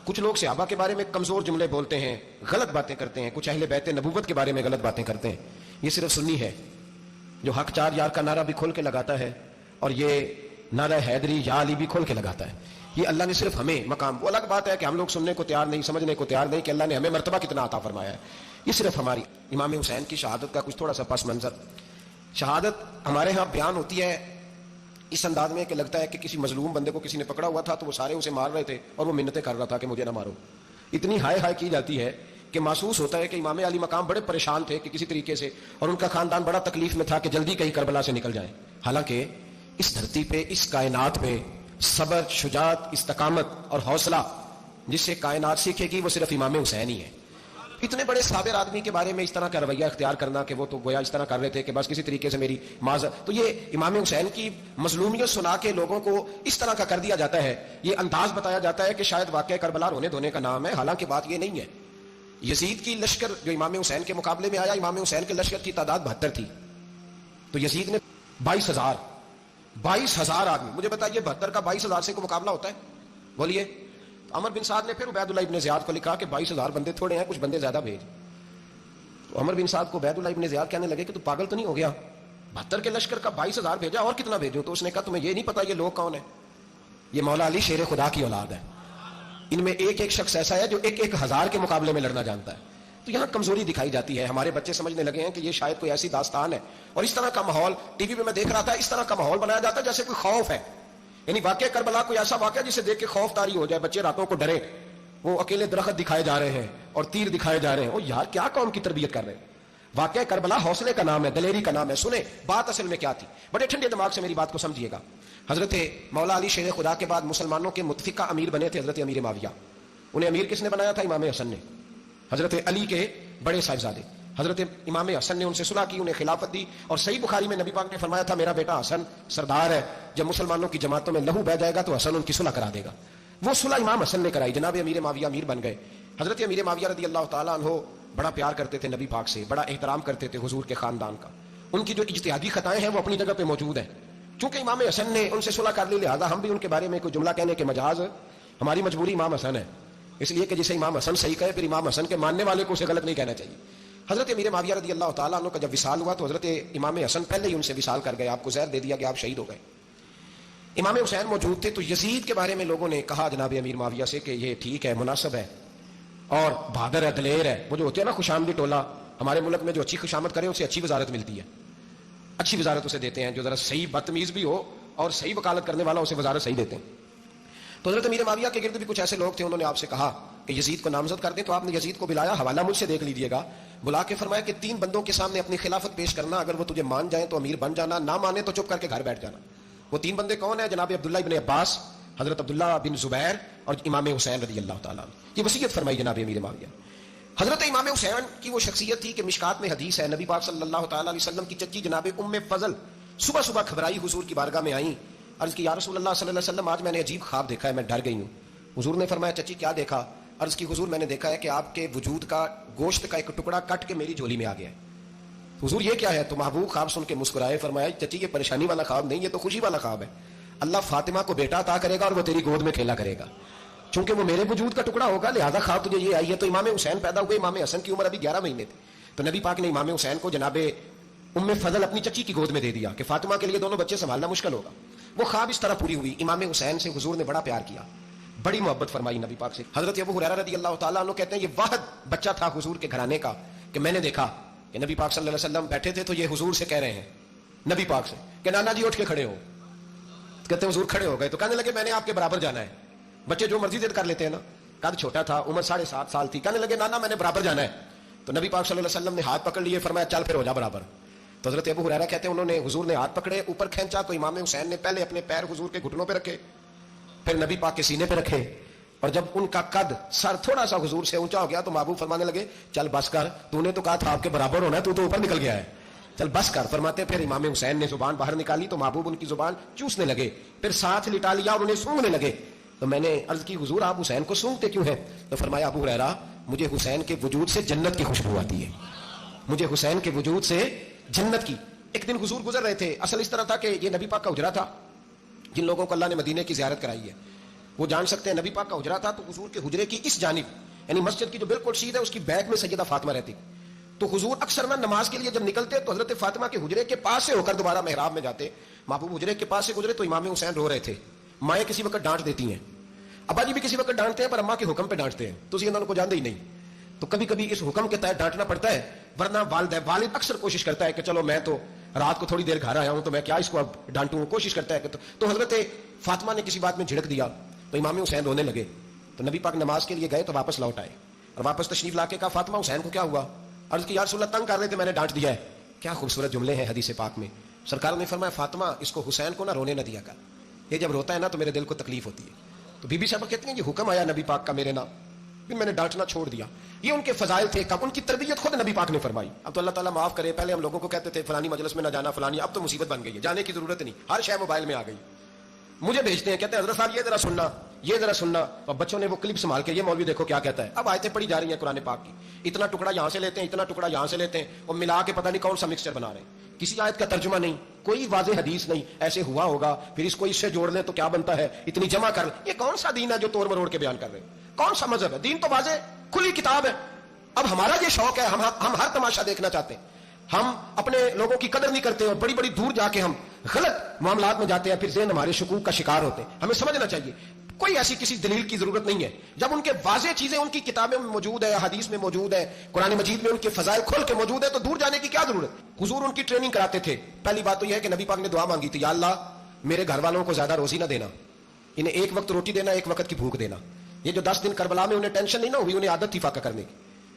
کچھ لوگ صحابہ کے بارے میں کمزور جملے بولتے ہیں، غلط باتیں کرتے ہیں، کچھ اہل بیت نبوت کے بارے میں غلط باتیں کرتے ہیں. یہ صرف سنی ہے جو حق چار یار کا نعرہ بھی کھول کے لگاتا ہے اور یہ نعرہ حیدری یا علی بھی کھول کے لگاتا ہے. یہ اللہ نے صرف ہمیں مقام، وہ الگ بات ہے کہ ہم لوگ سننے کو تیار نہیں، سمجھنے کو تیار نہیں کہ اللہ نے ہمیں مرتبہ کتنا عطا فرمایا ہے. یہ صرف ہماری امام حسین کی شہادت کا کچھ تھوڑا سا پس منظر. شہادت ہمارے ہاں بیان ہوتی ہے اس انداز میں کہ لگتا ہے کہ کسی مظلوم بندے کو کسی نے پکڑا ہوا تھا تو وہ سارے اسے مار رہے تھے اور وہ منتیں کر رہا تھا کہ مجھے نہ مارو. اتنی ہائے ہائے کی جاتی ہے کہ محسوس ہوتا ہے کہ امام علی مقام بڑے پریشان تھے کہ کسی طریقے سے، اور ان کا خاندان بڑا تکلیف میں تھا کہ جلدی کہیں کربلا سے نکل جائیں. حالانکہ اس دھرتی پہ، اس کائنات پہ صبر، شجاعت، استقامت اور حوصلہ جس سے کائنات سیکھے گی وہ صرف امام حسین ہی ہے. اتنے بڑے صابر آدمی کے بارے میں اس طرح کا رویہ اختیار کرنا کہ وہ تو گویا اس طرح کر رہے تھے کہ بس کسی طریقے سے میری معذرت، تو یہ امام حسین کی مظلومیت سنا کے لوگوں کو اس طرح کا کر دیا جاتا ہے. یہ انداز بتایا جاتا ہے کہ شاید واقعہ کربلا رونے دھونے کا نام ہے، حالانکہ بات یہ نہیں ہے. یزید کی لشکر جو امام حسین کے مقابلے میں آیا، امام حسین کے لشکر کی تعداد 72 تھی، تو یزید نے 22,000 آدمی. مجھے بتائیے 72 کا 22,000 سے کوئی مقابلہ ہوتا ہے؟ بولیے. عمر بن سعد نے پھر عبید اللہ ابن زیاد کو لکھا کہ 22,000 بندے تھوڑے ہیں، کچھ بندے زیادہ بھیج. تو عمر بن سعد کو عبید اللہ ابن زیاد کہنے لگے کہ تو پاگل تو نہیں ہو گیا، 72 کے لشکر کا 22,000 بھیجا، اور کتنا بھیجو؟ تو اس نے کہا تمہیں یہ نہیں پتا یہ لوگ کون ہیں؟ یہ مولا علی شیر خدا کی اولاد ہے. ان میں ایک ایک شخص ایسا ہے جو 1,000 کے مقابلے میں لڑنا جانتا ہے. تو یہاں کمزوری دکھائی جاتی ہے. ہمارے بچے سمجھنے لگے ہیں کہ یہ شاید کوئی ایسی داستان ہے، اور اس طرح کا ماحول ٹی وی پہ میں دیکھ رہا تھا، اس طرح کا ماحول بنایا جاتا ہے جیسے کوئی خوف ہے. یعنی واقعہ کربلا کوئی ایسا واقعہ جسے دیکھ کے خوف طاری ہو جائے، بچے راتوں کو ڈرے، وہ اکیلے درخت دکھائے جا رہے ہیں اور تیر دکھائے جا رہے ہیں. او یار کیا قوم کی تربیت کر رہے ہیں. واقعہ کربلا حوصلے کا نام ہے، دلیری کا نام ہے. سنیں بات اصل میں کیا تھی، بڑے ٹھنڈے دماغ سے میری بات کو سمجھیے گا. حضرت مولا علی شیر خدا کے بعد مسلمانوں کے متفقہ امیر بنے تھے حضرت امیر معاویہ. انہیں امیر کس نے بنایا تھا؟ امام حسن نے، حضرت علی کے بڑے صاحبزادے. حضرت امام حسن نے ان سے صلح کی، انہیں خلافت دی، اور صحیح بخاری میں نبی پاک نے فرمایا تھا میرا بیٹا حسن سردار ہے، جب مسلمانوں کی جماعتوں میں لہو بہ جائے گا تو حسن ان کی صلح کرا دے گا. وہ صلح امام حسن نے کرائی، جناب امیر معاویہ امیر بن گئے. حضرت امیر معاویہ رضی اللہ تعالیٰ عنہ بڑا پیار کرتے تھے نبی پاک سے، بڑا احترام کرتے تھے حضور کے خاندان کا. ان کی جو اجتہادی خطائیں ہیں وہ اپنی جگہ پہ موجود ہیں. چونکہ امام حسن نے ان سے صلح کر لی، لہٰذا ہم بھی ان کے بارے میں کوئی جملہ کہنے کے مجاز، ہماری مجبوری امام حسن ہے، اس لیے کہ جسے امام حسن صحیح کہے پھر امام حسن کے ماننے والے کو اسے غلط نہیں کہنا چاہیے. حضرت امیر معاویہ رضی اللہ تعالیٰ عنہ کا جب وصال ہوا تو حضرت امام حسن پہلے ہی ان سے وصال کر گئے، آپ کو زہر دے دیا کہ آپ شہید ہو گئے. امام حسین موجود تھے. تو یزید کے بارے میں لوگوں نے کہا جناب امیر معاویہ سے کہ یہ ٹھیک ہے، مناسب ہے اور بہادر ہے، دلیر ہے. وہ جو ہوتے ہیں نا خوشامدی ٹولہ، ہمارے ملک میں جو اچھی خوشامد کرے اسے اچھی وزارت ملتی ہے، اچھی وزارت اسے دیتے ہیں. جو ذرا صحیح بدتمیز بھی ہو اور صحیح وکالت کرنے والا اسے وزارت صحیح دیتے ہیں. تو حضرت امیر معاویہ کے گرد بھی کچھ ایسے لوگ تھے، انہوں نے آپ سے کہا کہ یزید کو نامزد کر دیں. تو آپ نے یزید کو بلایا، حوالہ مجھ سے دیکھ لیجئے گا، بلا کے فرمایا کہ 3 بندوں کے سامنے اپنی خلافت پیش کرنا، اگر وہ تجھے مان جائیں تو امیر بن جانا، نہ مانے تو چپ کر کے گھر بیٹھ جانا. وہ 3 بندے کون ہیں؟ جناب عبداللہ ابن عباس، حضرت عبداللہ بن زبیر اور امام حسین رضی اللہ تعالیٰ عنہ. یہ وصیت فرمائی جناب امیر معاویہ. حضرت امام حسین کی وہ شخصیت تھی کہ مشکات میں حدیث ہے، نبی پاک صلی اللہ تعالیٰ علیہ وسلم کی چچی جناب ام فضل صبح صبح گھبرائی حضور کی بارگاہ میں آئیں، عرض کی یا رسول اللہ صلی اللہ علیہ وسلم آج میں نے عجیب خواب دیکھا ہے، میں ڈر گئی ہوں. حضور نے فرمایا چچی کیا دیکھا؟ عرض کی حضور میں نے دیکھا ہے کہ آپ کے وجود کا گوشت کا ایک ٹکڑا کٹ کے میری جھولی میں آ گیا ہے. حضور یہ کیا ہے؟ تو محبوب خواب سن کے مسکرائے، فرمایا چچی یہ پریشانی والا خواب نہیں، یہ تو خوشی والا خواب ہے. اللہ فاطمہ کو بیٹا عطا کرے گا اور وہ تیری گود میں کھیلا کرے گا. چونکہ وہ میرے وجود کا ٹکڑا ہوگا لہذا خواب تجھے یہ آئی ہے. تو امام حسین پیدا ہوئے، امام حسن کی عمر ابھی 11 مہینے تھی. تو نبی پاک نے امام حسین کو جناب ام فضل اپنی چچی کی گود میں دے دیا کہ فاطمہ کے لیے دونوں بچے سنبھالنا مشکل ہوگا. وہ خواب اس طرح پوری ہوئی. امام حسین سے حضور نے بڑا پیار کیا، بڑی محبت فرمائی نبی پاک سے. حضرت ابو ہریرہ رضی اللہ تعالیٰ عنہ کہتے ہیں یہ واحد بچہ تھا حضور کے گھرانے کا کہ میں نے دیکھا کہ نبی پاک صلی اللہ علیہ وسلم بیٹھے تھے تو یہ حضور سے کہہ رہے ہیں، نبی پاک سے کہ نانا جی اٹھ کے کھڑے ہو. کہتے ہیں حضور کھڑے ہو گئے تو کہنے لگے میں نے آپ کے برابر جانا ہے. بچے جو مرضی ضد کر لیتے ہیں نا، قد چھوٹا تھا، عمر 7.5 سال تھی، کہنے لگے نانا میں نے برابر جانا ہے. تو نبی پاک صلی اللہ علیہ وسلم نے ہاتھ پکڑ لیے، فرمایا چل پھر ہو جا برابر. تو حضرت ابو ہریرہ کہتے ہیں انہوں نے حضور نے ہاتھ پکڑے، اوپر کھینچا تو امام حسین نے پہلے اپنے پیر حضور کے گھٹنوں پہ رکھے، پھر نبی پاک کے سینے پہ رکھے، اور جب ان کا قد سر تھوڑا سا حضور سے اونچا ہو گیا تو محبوب فرمانے لگے چل بس کر، تو نے تو کہا تھا آپ کے برابر ہونا ہے، تو اوپر نکل گیا ہے، چل بس کر. فرماتے پھر امام حسین نے زبان باہر نکالی تو محبوب ان کی زبان چوسنے لگے، پھر ساتھ لٹا لیا اور انہیں سونگنے لگے. تو میں نے عرض کی حضور آپ حسین کو سونگتے کیوں ہیں؟ تو فرمایا ابو ہریرہ مجھے حسین کے وجود سے جنت کی خوشبو آتی ہے، مجھے حسین کے وجود سے جنت کی. ایک دن حضور گزر رہے تھے، اصل اس طرح تھا کہ یہ نبی پاک کا حجرہ تھا، جن لوگوں کو اللہ نے مدینے کی زیارت کرائی ہے وہ جان سکتے ہیں نبی پاک کا حجرہ تھا تو حضور کے حجرے کی اس جانب یعنی مسجد کی جو بالکل سیدھ ہے اس کی بیک میں سیدہ فاطمہ رہتی. تو حضور اکثر نہ نماز کے لیے جب نکلتے تو حضرت فاطمہ کے حجرے کے پاس سے ہو کر دوبارہ محراب میں جاتے. محبوب حجرے کے پاس سے گزرے تو امام حسین رو رہے تھے. مائیں کسی وقت ڈانٹ دیتی ہیں, ابا جی بھی کسی وقت ڈانٹتے ہیں, پر اماں کے حکم پہ ڈانٹتے ہیں تو انہوں کو جانتے ہی نہیں. تو کبھی کبھی اس حکم کے تحت ڈانٹنا پڑتا ہے, ورنہ والد اکثر کوشش کرتا ہے کہ چلو میں تو رات کو تھوڑی دیر گھر آیا ہوں تو میں کیا اس کو اب ڈانٹوں, کوشش کرتا ہے کہ تو حضرت فاطمہ نے کسی بات میں جھڑک دیا تو امام حسین رونے لگے. تو نبی پاک نماز کے لیے گئے تو واپس لوٹ آئے اور واپس تشریف لا کے کہا فاطمہ حسین کو کیا ہوا؟ عرض کی یا رسول اللہ تنگ کر رہے تھے میں نے ڈانٹ دیا ہے. کیا خوبصورت جملے ہیں حدیث پاک میں. سرکار نے فرمایا فاطمہ اس کو حسین کو نہ رونے نہ دیا کر, یہ جب روتا ہے نا تو میرے دل کو تکلیف ہوتی ہے. تو بی بی صاحب کہتے ہیں یہ حکم آیا نبی پاک کا میرے نام, پھر میں نے ڈانٹنا چھوڑ دیا. یہ ان کے فضائل تھے, کب ان کی تربیت خود نبی پاک نے فرمائی. اب تو اللہ تعالیٰ معاف کرے, پہلے ہم لوگوں کو کہتے تھے فلانی مجلس میں نہ جانا فلانی, اب تو مصیبت بن گئی ہے, جانے کی ضرورت نہیں, ہر شے موبائل میں آ گئی. مجھے بھیجتے ہیں کہتے ہیں حضرت صاحب یہ ذرا سننا یہ ذرا سننا, اور بچوں نے وہ کلپ سنبھال کے یہ مولوی دیکھو کیا کہتا ہے. اب آیتیں پڑھی جا رہی ہیں قرآن پاک کی, اتنا ٹکڑا یہاں سے لیتے ہیں اتنا ٹکڑا یہاں سے لیتے ہیں اور ملا کے پتہ نہیں کون سا مکسچر بنا رہے ہیں. کسی آیت کا ترجمہ نہیں, کوئی واضح حدیث نہیں, ایسے ہوا ہوگا پھر اس کو اس سے جوڑ لیں تو کیا بنتا ہے, اتنی جمع کر لیں. یہ کون سا دین ہے جو توڑ مروڑ کے بیان کر رہے ہیں؟ کون سا مذہب ہے؟ دین تو واضح کھلی کتاب ہے. اب ہمارا یہ شوق ہے, ہم ہر تماشا دیکھنا چاہتے ہیں, ہم اپنے لوگوں کی قدر نہیں کرتے اور بڑی بڑی دور جا کے ہم غلط معاملات میں جاتے ہیں, پھر ذہن ہمارے شکوک کا شکار ہوتے ہیں. ہمیں سمجھنا چاہیے کوئی ایسی کسی دلیل کی ضرورت نہیں ہے. جب ان کے واضح چیزیں ان کی کتابیں میں موجود ہے, حدیث میں موجود ہے, قرآن مجید میں ان کے فضائل کھل کے موجود ہے, تو دور جانے کی کیا ضرورت. حضور ان کی ٹریننگ کراتے تھے. پہلی بات تو یہ ہے کہ نبی پاک نے دعا مانگی تھی, یا اللہ میرے گھر والوں کو زیادہ روزی نہ دینا, انہیں ایک وقت روٹی دینا, ایک وقت کی بھوک دینا. یہ جو 10 دن کربلا میں انہیں ٹینشن نہیں نہ ہوئی, انہیں عادت تھی فاقہ کرنے کی,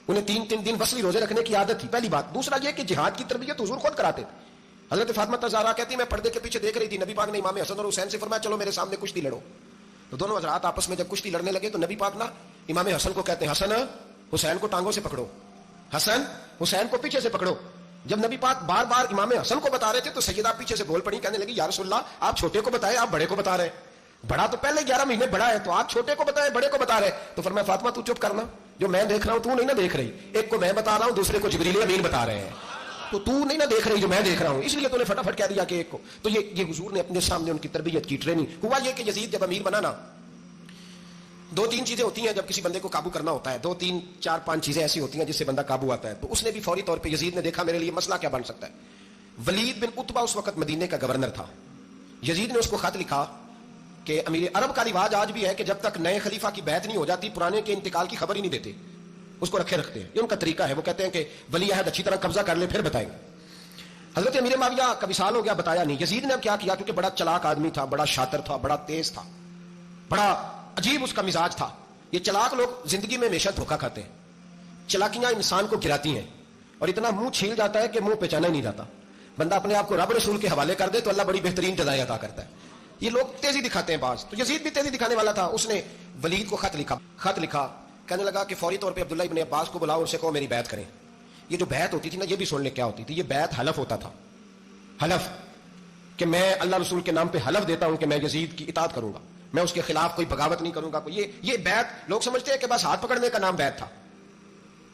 انہیں 3 دن وصلی روزے رکھنے کی عادت تھی. پہلی بات. دوسرا یہ کہ جہاد کی تربیت حضور خود کراتے تھے. حضرت فاطمہ زہرا کہتی میں پردے کے پیچھے دیکھ رہی تھی, نبی پاک نے امام حسن اور حسین سے فرمایا چلو میرے سامنے کشتی لڑو. تو دونوں حضرات آپس میں جب کشتی لڑنے لگے تو نبی پاک نا امام حسن کو کہتے ہیں حسن حسین کو ٹانگوں سے پکڑو, حسن حسین کو پیچھے سے پکڑو. جب نبی پاک بار بار امام حسن کو بتا رہے تھے تو سیدہ پیچھے سے بول پڑی, کہنے لگی یا رسول اللہ آپ چھوٹے کو بتائے آپ بڑے کو بتا رہے, بڑا تو پہلے 11 مہینے بڑا ہے, تو آپ چھوٹے کو بتائے بڑے کو بتا رہے. تو فرمایا فاطمہ تو چپ کرنا, جو میں دیکھ رہا ہوں تو نہیں نہ دیکھ رہی, ایک کو میں بتا رہا ہوں دوسرے کو جبریل امین بتا رہے ہیں, تو نہیں نہ دیکھ رہی جو میں دیکھ رہا ہوں, اس لیے تو نے فٹافٹ کہہ دیا کہ ایک کو. تو یہ حضور نے اپنے سامنے ان کی تربیت کی, ٹریننگ. ہوا یہ کہ یزید جب امیر بنا نا, 2-3 چیزیں ہوتی ہیں جب کسی بندے کو قابو کرنا ہوتا ہے, 2-3 4-5 چیزیں ایسی ہوتی ہیں جس سے بندہ قابو آتا ہے. تو اس نے بھی فوری طور پہ یزید نے دیکھا میرے لیے مسئلہ کیا بن سکتا ہے. ولید بن عتبہ اس وقت مدینے کا گورنر تھا. یزید نے اس کو خط لکھا کہ امیر عرب کا رواج آج بھی ہے کہ جب تک نئے خلیفہ کی بیعت نہیں ہو جاتی پرانے کے انتقال کی خبر ہی نہیں دیتے, اس کو رکھے رکھتے ہیں. یہ ان کا طریقہ ہے. وہ کہتے ہیں کہ ولی عہد اچھی طرح قبضہ کر لے پھر بتائیں گے. حضرت امیر معاویہ کا وصال ہو گیا, بتایا نہیں. یزید نے اب کیا کیا, کیونکہ بڑا چلاک آدمی تھا, بڑا شاطر تھا, بڑا تیز تھا, بڑا عجیب اس کا مزاج تھا. یہ چلاک لوگ زندگی میں ہمیشہ دھوکہ کھاتے ہیں, چلاکیاں انسان کو گراتی ہیں اور اتنا منہ چھیل جاتا ہے کہ منہ پہچانا ہی نہیں جاتا. بندہ اپنے آپ کو رب رسول کے حوالے کر دے تو اللہ بڑی بہترین جزائیں عطا کرتا ہے. یہ لوگ تیزی دکھاتے ہیں بعض, تو یزید بھی تیزی دکھانے والا تھا. اس نے ولید کو خط لکھا, کہنے لگا کہ فوری طور پہ عبداللہ ابن عباس کو بلاؤ اور سے کہو میری بیعت کریں. یہ جو بیعت ہوتی تھی نا, یہ بھی سن لے کیا ہوتی تھی. یہ بیعت حلف ہوتا تھا, حلف کہ میں اللہ رسول کے نام پہ حلف دیتا ہوں کہ میں یزید کی اطاعت کروں گا, میں اس کے خلاف کوئی بغاوت نہیں کروں گا. یہ بیعت لوگ سمجھتے ہیں کہ بس ہاتھ پکڑنے کا نام بیعت تھا.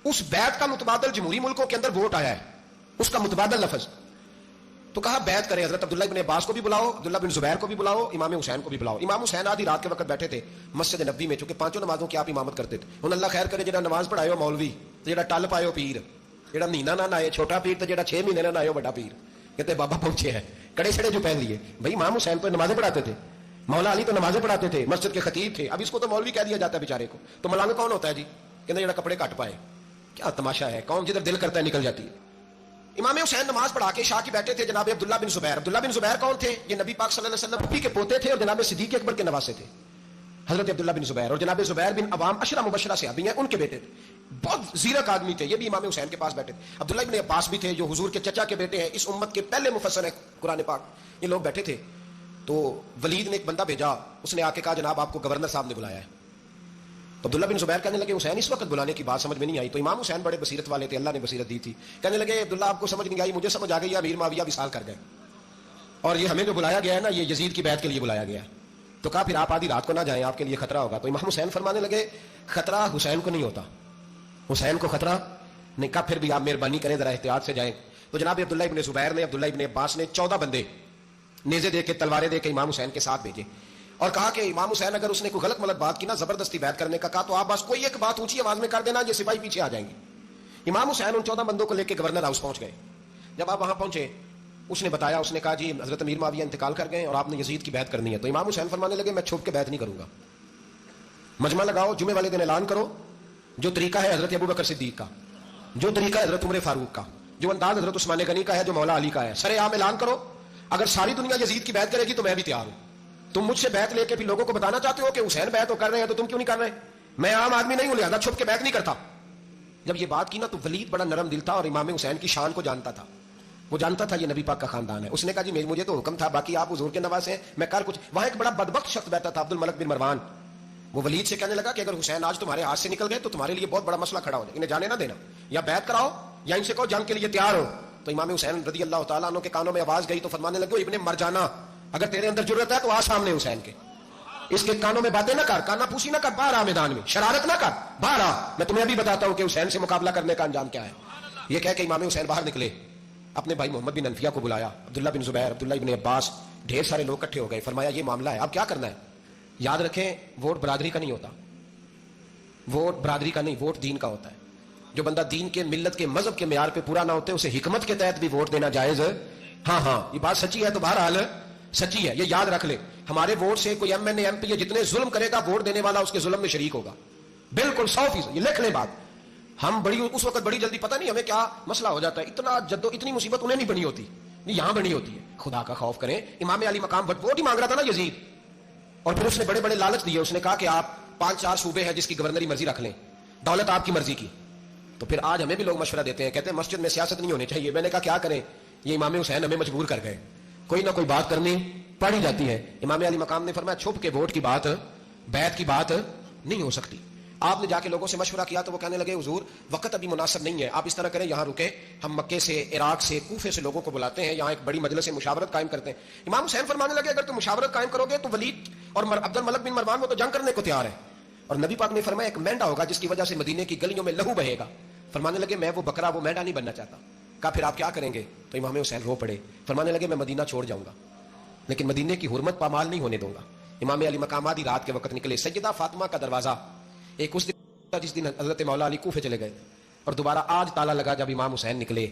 اس بیعت کا متبادل جمہوری ملکوں کے اندر ووٹ آیا ہے, اس کا متبادل لفظ. تو کہا بیعت کریں. حضرت عبداللہ ابن عباس کو بھی بلاؤ, عبداللہ بن زبیر کو بھی بلاؤ, امام حسین کو بھی بلاؤ. امام حسین آدھی رات کے وقت بیٹھے تھے مسجد نبوی میں, چونکہ 5 نمازوں کی آپ امامت کرتے تھے. انہوں اللہ خیر کرے جڑا نماز پڑھائے ہو مولوی, جڑا ٹل پائے ہو پیر, جڑا مہینہ نہ نائے چھوٹا پیر, تو جڑا 6 مہینے نہ نائے ہو بڑا پیر. کہتے بابا پہنچے ہیں, کڑے چھڑے جو پہن لیے. بھائی امام حسین تو نمازیں پڑھاتے تھے, مولا علی تو نمازیں پڑھاتے تھے, مسجد کے خطیب تھے. اب اس کو تو مولوی کہہ دیا جاتا ہے بیچارے کو. تو مولانا کون ہوتا ہے جی؟ کہتے جڑا کپڑے کٹ پائے. کیا تماشا ہے, کون جدھر دل کرتا ہے نکل جاتی ہے. امام حسین نماز پڑھا کے شاہ کی بیٹھے تھے جناب عبداللہ بن زبیر. عبداللہ بن زبیر کون تھے؟ یہ نبی پاک صلی اللہ علیہ وسلم کے پوتے تھے اور جناب صدیق اکبر کے نواسے تھے, حضرت عبداللہ بن زبیر. اور جناب زبیر بن عوام عشرہ مبشرہ صحابی ہیں, ان کے بیٹے تھے. بہت زیرک آدمی تھے, یہ بھی امام حسین کے پاس بیٹھے تھے. عبداللہ بن عباس بھی تھے جو حضور کے چچا کے بیٹے ہیں, اس امت کے پہلے مفسر ہیں قرآن پاک. یہ لوگ بیٹھے تھے. تو ولید نے ایک بندہ بھیجا, اس نے آ کے کہا جناب آپ کو گورنر صاحب نے بلایا ہے. تو عبداللہ بن زبیر کہنے لگے حسین اس وقت بلانے کی بات سمجھ میں نہیں آئی. تو امام حسین بڑے بصیرت والے تھے, اللہ نے بصیرت دی تھی. کہنے لگے عبداللہ آپ کو سمجھ نہیں آئی, مجھے سمجھ آ گئی, امیر معاویہ وصال کر گئے اور یہ ہمیں جو بلایا گیا ہے نا, یہ یزید کی بیعت کے لیے بلایا گیا ہے. تو کہا پھر آپ آدھی رات کو نہ جائیں, آپ کے لیے خطرہ ہوگا. تو امام حسین فرمانے لگے خطرہ حسین کو نہیں ہوتا, حسین کو خطرہ نہیں. کہا پھر بھی آپ مہربانی کریں ذرا احتیاط سے جائیں. تو جناب عبداللہ ابن زبیر نے, عبداللہ ابن عباس نے 14 بندے نیزے دے کے تلواریں دے کے امام حسین کے ساتھ بھیجے. اور کہا کہ امام حسین اگر اس نے کوئی غلط ملت بات کی نا زبردستی بیعت کرنے کا کہا تو آپ بس کوئی ایک بات اونچی آواز میں کر دینا یہ سپاہی پیچھے آ جائیں گے. امام حسین ان 14 بندوں کو لے کے گورنر ہاؤس پہنچ گئے. جب آپ وہاں پہنچے اس نے بتایا, اس نے کہا جی حضرت امیر معاویہ انتقال کر گئے اور آپ نے یزید کی بیعت کرنی ہے. تو امام حسین فرمانے لگے میں چھپ کے بیعت نہیں کروں گا, مجمع لگاؤ جمعے والے دن اعلان کرو جو طریقہ ہے حضرت ابوبکر صدیق کا, جو طریقہ ہے حضرت عمر فاروق کا, جو انداز حضرت عثمان غنی کا ہے, جو مولا علی کا ہے, سر عام اعلان کرو. اگر ساری دنیا یزید کی بیعت کرے گی تو میں بھی تیار ہوں. تم مجھ سے بیعت لے کے بھی لوگوں کو بتانا چاہتے ہو کہ حسین بیعت تو کر رہے ہیں تو تم کیوں نہیں کر رہے؟ میں عام آدمی نہیں ہوں لہذا چھپ کے بیعت نہیں کرتا. جب یہ بات کی نا تو ولید بڑا نرم دل تھا اور امام حسین کی شان کو جانتا تھا, وہ جانتا تھا یہ نبی پاک کا خاندان ہے. اس نے کہا جی مجھے تو حکم تھا, باقی آپ حضور کے نواز ہیں, میں کر کچھ. وہاں ایک بڑا بدبخت شخص بیٹھا تھا عبد الملک بن مروان, وہ ولید سے کہنے لگا کہ اگر حسین آج تمہارے ہاتھ سے نکل گئے تو تمہارے لیے بہت بڑا مسئلہ کھڑا ہو جائے, انہیں جانے نہ دینا, یا بیعت کراؤ یا ان سے کہو جنگ کے لیے تیار ہو. تو امام حسین رضی اللہ تعالیٰ عنہ کے کانوں میں آواز گئی تو فرمانے لگے ابن مر جانا, اگر تیرے اندر جرت ہے تو آ سامنے حسین کے, اس کے کانوں میں باتیں نہ کر, کانا پوسی نہ کر, باہر آ میدان میں, شرارت نہ کر, باہر آ, میں تمہیں ابھی بتاتا ہوں کہ حسین سے مقابلہ کرنے کا انجام کیا ہے. یہ کہہ کہ امام حسین باہر نکلے, اپنے بھائی محمد بن انفیہ کو بلایا, عبداللہ بن زبیر, عبداللہ بن عباس, ڈھیر سارے لوگ اکٹھے ہو گئے. فرمایا یہ معاملہ ہے, اب کیا کرنا ہے؟ یاد رکھیں ووٹ برادری کا نہیں ہوتا, ووٹ برادری کا نہیں, ووٹ دین کا ہوتا ہے. جو بندہ دین کے, ملت کے, مذہب کے معیار پہ پورا نہ ہوتے اسے حکمت کے تحت بھی ووٹ دینا جائز ہے. ہاں یہ بات سچی ہے تو بہرحال سچی ہے, یہ یاد رکھ لے. ہمارے ووٹ سے کوئی M N A M P جتنے ظلم کرے گا ووٹ دینے والا اس کے ظلم میں شریک ہوگا, بالکل 100%. یہ لکھ لیں بات. ہم اس وقت بڑی جلدی, پتہ نہیں ہمیں کیا مسئلہ ہو جاتا ہے, اتنا اتنی مصیبت انہیں نہیں بنی ہوتی, نہیں یہاں بنی ہوتی ہے. خدا کا خوف کریں, امام علی مقام ووٹ ہی مانگ رہا تھا نا یزید, اور پھر اس نے بڑے بڑے لالچ دیے. اس نے کہا کہ آپ 5-4 صوبے ہیں جس کی گورنری مرضی رکھ لیں, دولت آپ کی مرضی کی. تو پھر آج ہمیں بھی لوگ مشورہ دیتے ہیں, کہتے ہیں مسجد میں سیاست نہیں ہونی چاہیے. میں نے کہا کیا کریں, یہ امام حسین ہمیں مجبور کر گئے, کوئی نہ کوئی بات کرنی پڑ ہی جاتی ہے. امام علی مقام نے فرمایا چھپ کے ووٹ کی بات, بیعت کی بات نہیں ہو سکتی. آپ نے جا کے لوگوں سے مشورہ کیا تو وہ کہنے لگے حضور وقت ابھی مناسب نہیں ہے, آپ اس طرح کریں یہاں رکے, ہم مکے سے, عراق سے, کوفے سے لوگوں کو بلاتے ہیں, یہاں ایک بڑی مجلس مشاورت قائم کرتے ہیں. امام حسین فرمانے لگے اگر تم مشاورت قائم کرو گے تو ولید اور عبد الملک بن مروان وہ تو جنگ کرنے کو تیار ہے, اور نبی پاک نے فرمایا ایک مینڈا ہوگا جس کی وجہ سے مدینے کی گلیوں میں لہو بہے گا. فرمانے لگے میں وہ بکرا, وہ مینڈا نہیں بننا چاہتا. کہا پھر آپ کیا کریں گے؟ تو امام حسین رو پڑے, فرمانے لگے میں مدینہ چھوڑ جاؤں گا لیکن مدینے کی حرمت پامال نہیں ہونے دوں گا. امام علی مقام آدھی رات کے وقت نکلے. سیدہ فاطمہ کا دروازہ ایک اس دن جس دن حضرت مولا علی کوفے چلے گئے, اور دوبارہ آج تالا لگا جب امام حسین نکلے.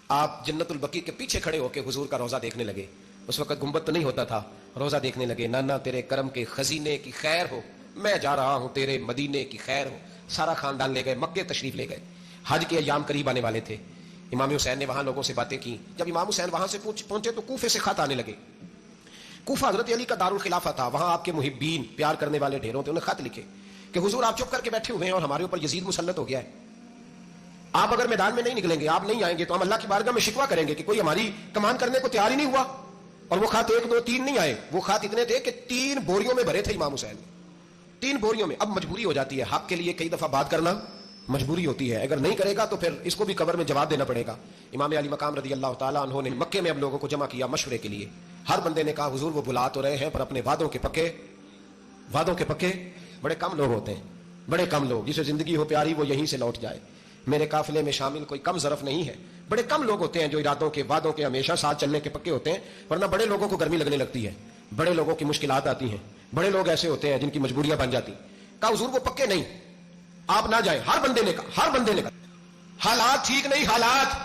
آپ جنت البقیع کے پیچھے کھڑے ہو کے حضور کا روزہ دیکھنے لگے. اس وقت گنبد تو نہیں ہوتا تھا, روزہ دیکھنے لگے. نانا تیرے کرم کے خزینے کی خیر ہو, میں جا رہا ہوں تیرے مدینے کی خیر ہو. سارا خاندان لے گئے, مکے تشریف لے گئے. حج کے ایام قریب آنے والے تھے. امام حسین نے وہاں لوگوں سے باتیں کی. جب امام حسین وہاں سے پہنچے تو کوفے سے خط آنے لگے. کوفہ حضرت علی کا دارالخلافہ تھا, وہاں آپ کے محبین, پیار کرنے والے ڈھیروں تھے. انہیں خط لکھے کہ حضور آپ چپ کر کے بیٹھے ہوئے ہیں اور ہمارے اوپر یزید مسلط ہو گیا ہے. آپ اگر میدان میں نہیں نکلیں گے, آپ نہیں آئیں گے تو ہم اللہ کی بارگاہ میں شکوہ کریں گے کہ کوئی ہماری کمان کرنے کو تیار ہی نہیں ہوا. اور وہ خط 1 2 3 نہیں آئے, وہ خط اتنے تھے کہ 3 بوریوں میں بھرے تھے امام حسین, 3 بوریوں میں. اب مجبوری ہو جاتی ہے, حق کے لیے کئی دفعہ بات کرنا مجبوری ہوتی ہے. اگر نہیں کرے گا تو پھر اس کو بھی قبر میں جواب دینا پڑے گا. امام علی مقام رضی اللہ تعالیٰ عنہ نے مکے میں اب لوگوں کو جمع کیا مشورے کے لیے. ہر بندے نے کہا حضور وہ بلا تو رہے ہیں پر اپنے وعدوں کے پکے. بڑے کم لوگ ہوتے ہیں, بڑے کم لوگ, جسے زندگی ہو پیاری وہ یہیں سے لوٹ جائے. میرے قافلے میں شامل کوئی کم ظرف نہیں ہے. بڑے کم لوگ ہوتے ہیں جو ارادوں کے, وعدوں کے ہمیشہ ساتھ چلنے کے پکے ہوتے ہیں, ورنہ بڑے لوگوں کو گرمی لگنے لگتی ہے, بڑے لوگوں کی مشکلات آتی ہیں, بڑے لوگ ایسے ہوتے ہیں جن کی مجبوریاں بن جاتی. کہا حضور وہ پکے نہیں, آپ نہ جائیں. ہر بندے نے کہا حالات ٹھیک نہیں, حالات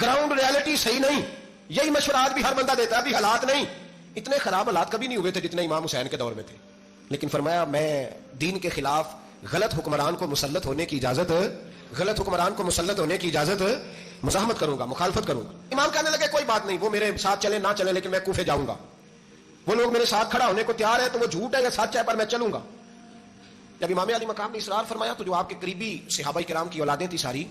گراؤنڈ ریالٹی صحیح نہیں. یہی مشورہ آج بھی ہر بندہ دیتا ہے, ابھی حالات نہیں. اتنے خراب حالات کبھی نہیں ہوئے تھے جتنے امام حسین کے دور میں تھے. لیکن فرمایا میں دین کے خلاف غلط حکمران کو مسلط ہونے کی اجازت مزاحمت کروں گا, مخالفت کروں گا. امام کہنے لگے کوئی بات نہیں, وہ میرے ساتھ چلے نہ چلے لیکن میں کوفے جاؤں گا. وہ لوگ میرے ساتھ کھڑا ہونے کو تیار ہے تو وہ جھوٹ ہے یا سچ ہے پر میں چلوں گا. جب امام علی مقام نے اصرار فرمایا تو جو آپ کے قریبی صحابہ کرام کی اولادیں تھی ساری,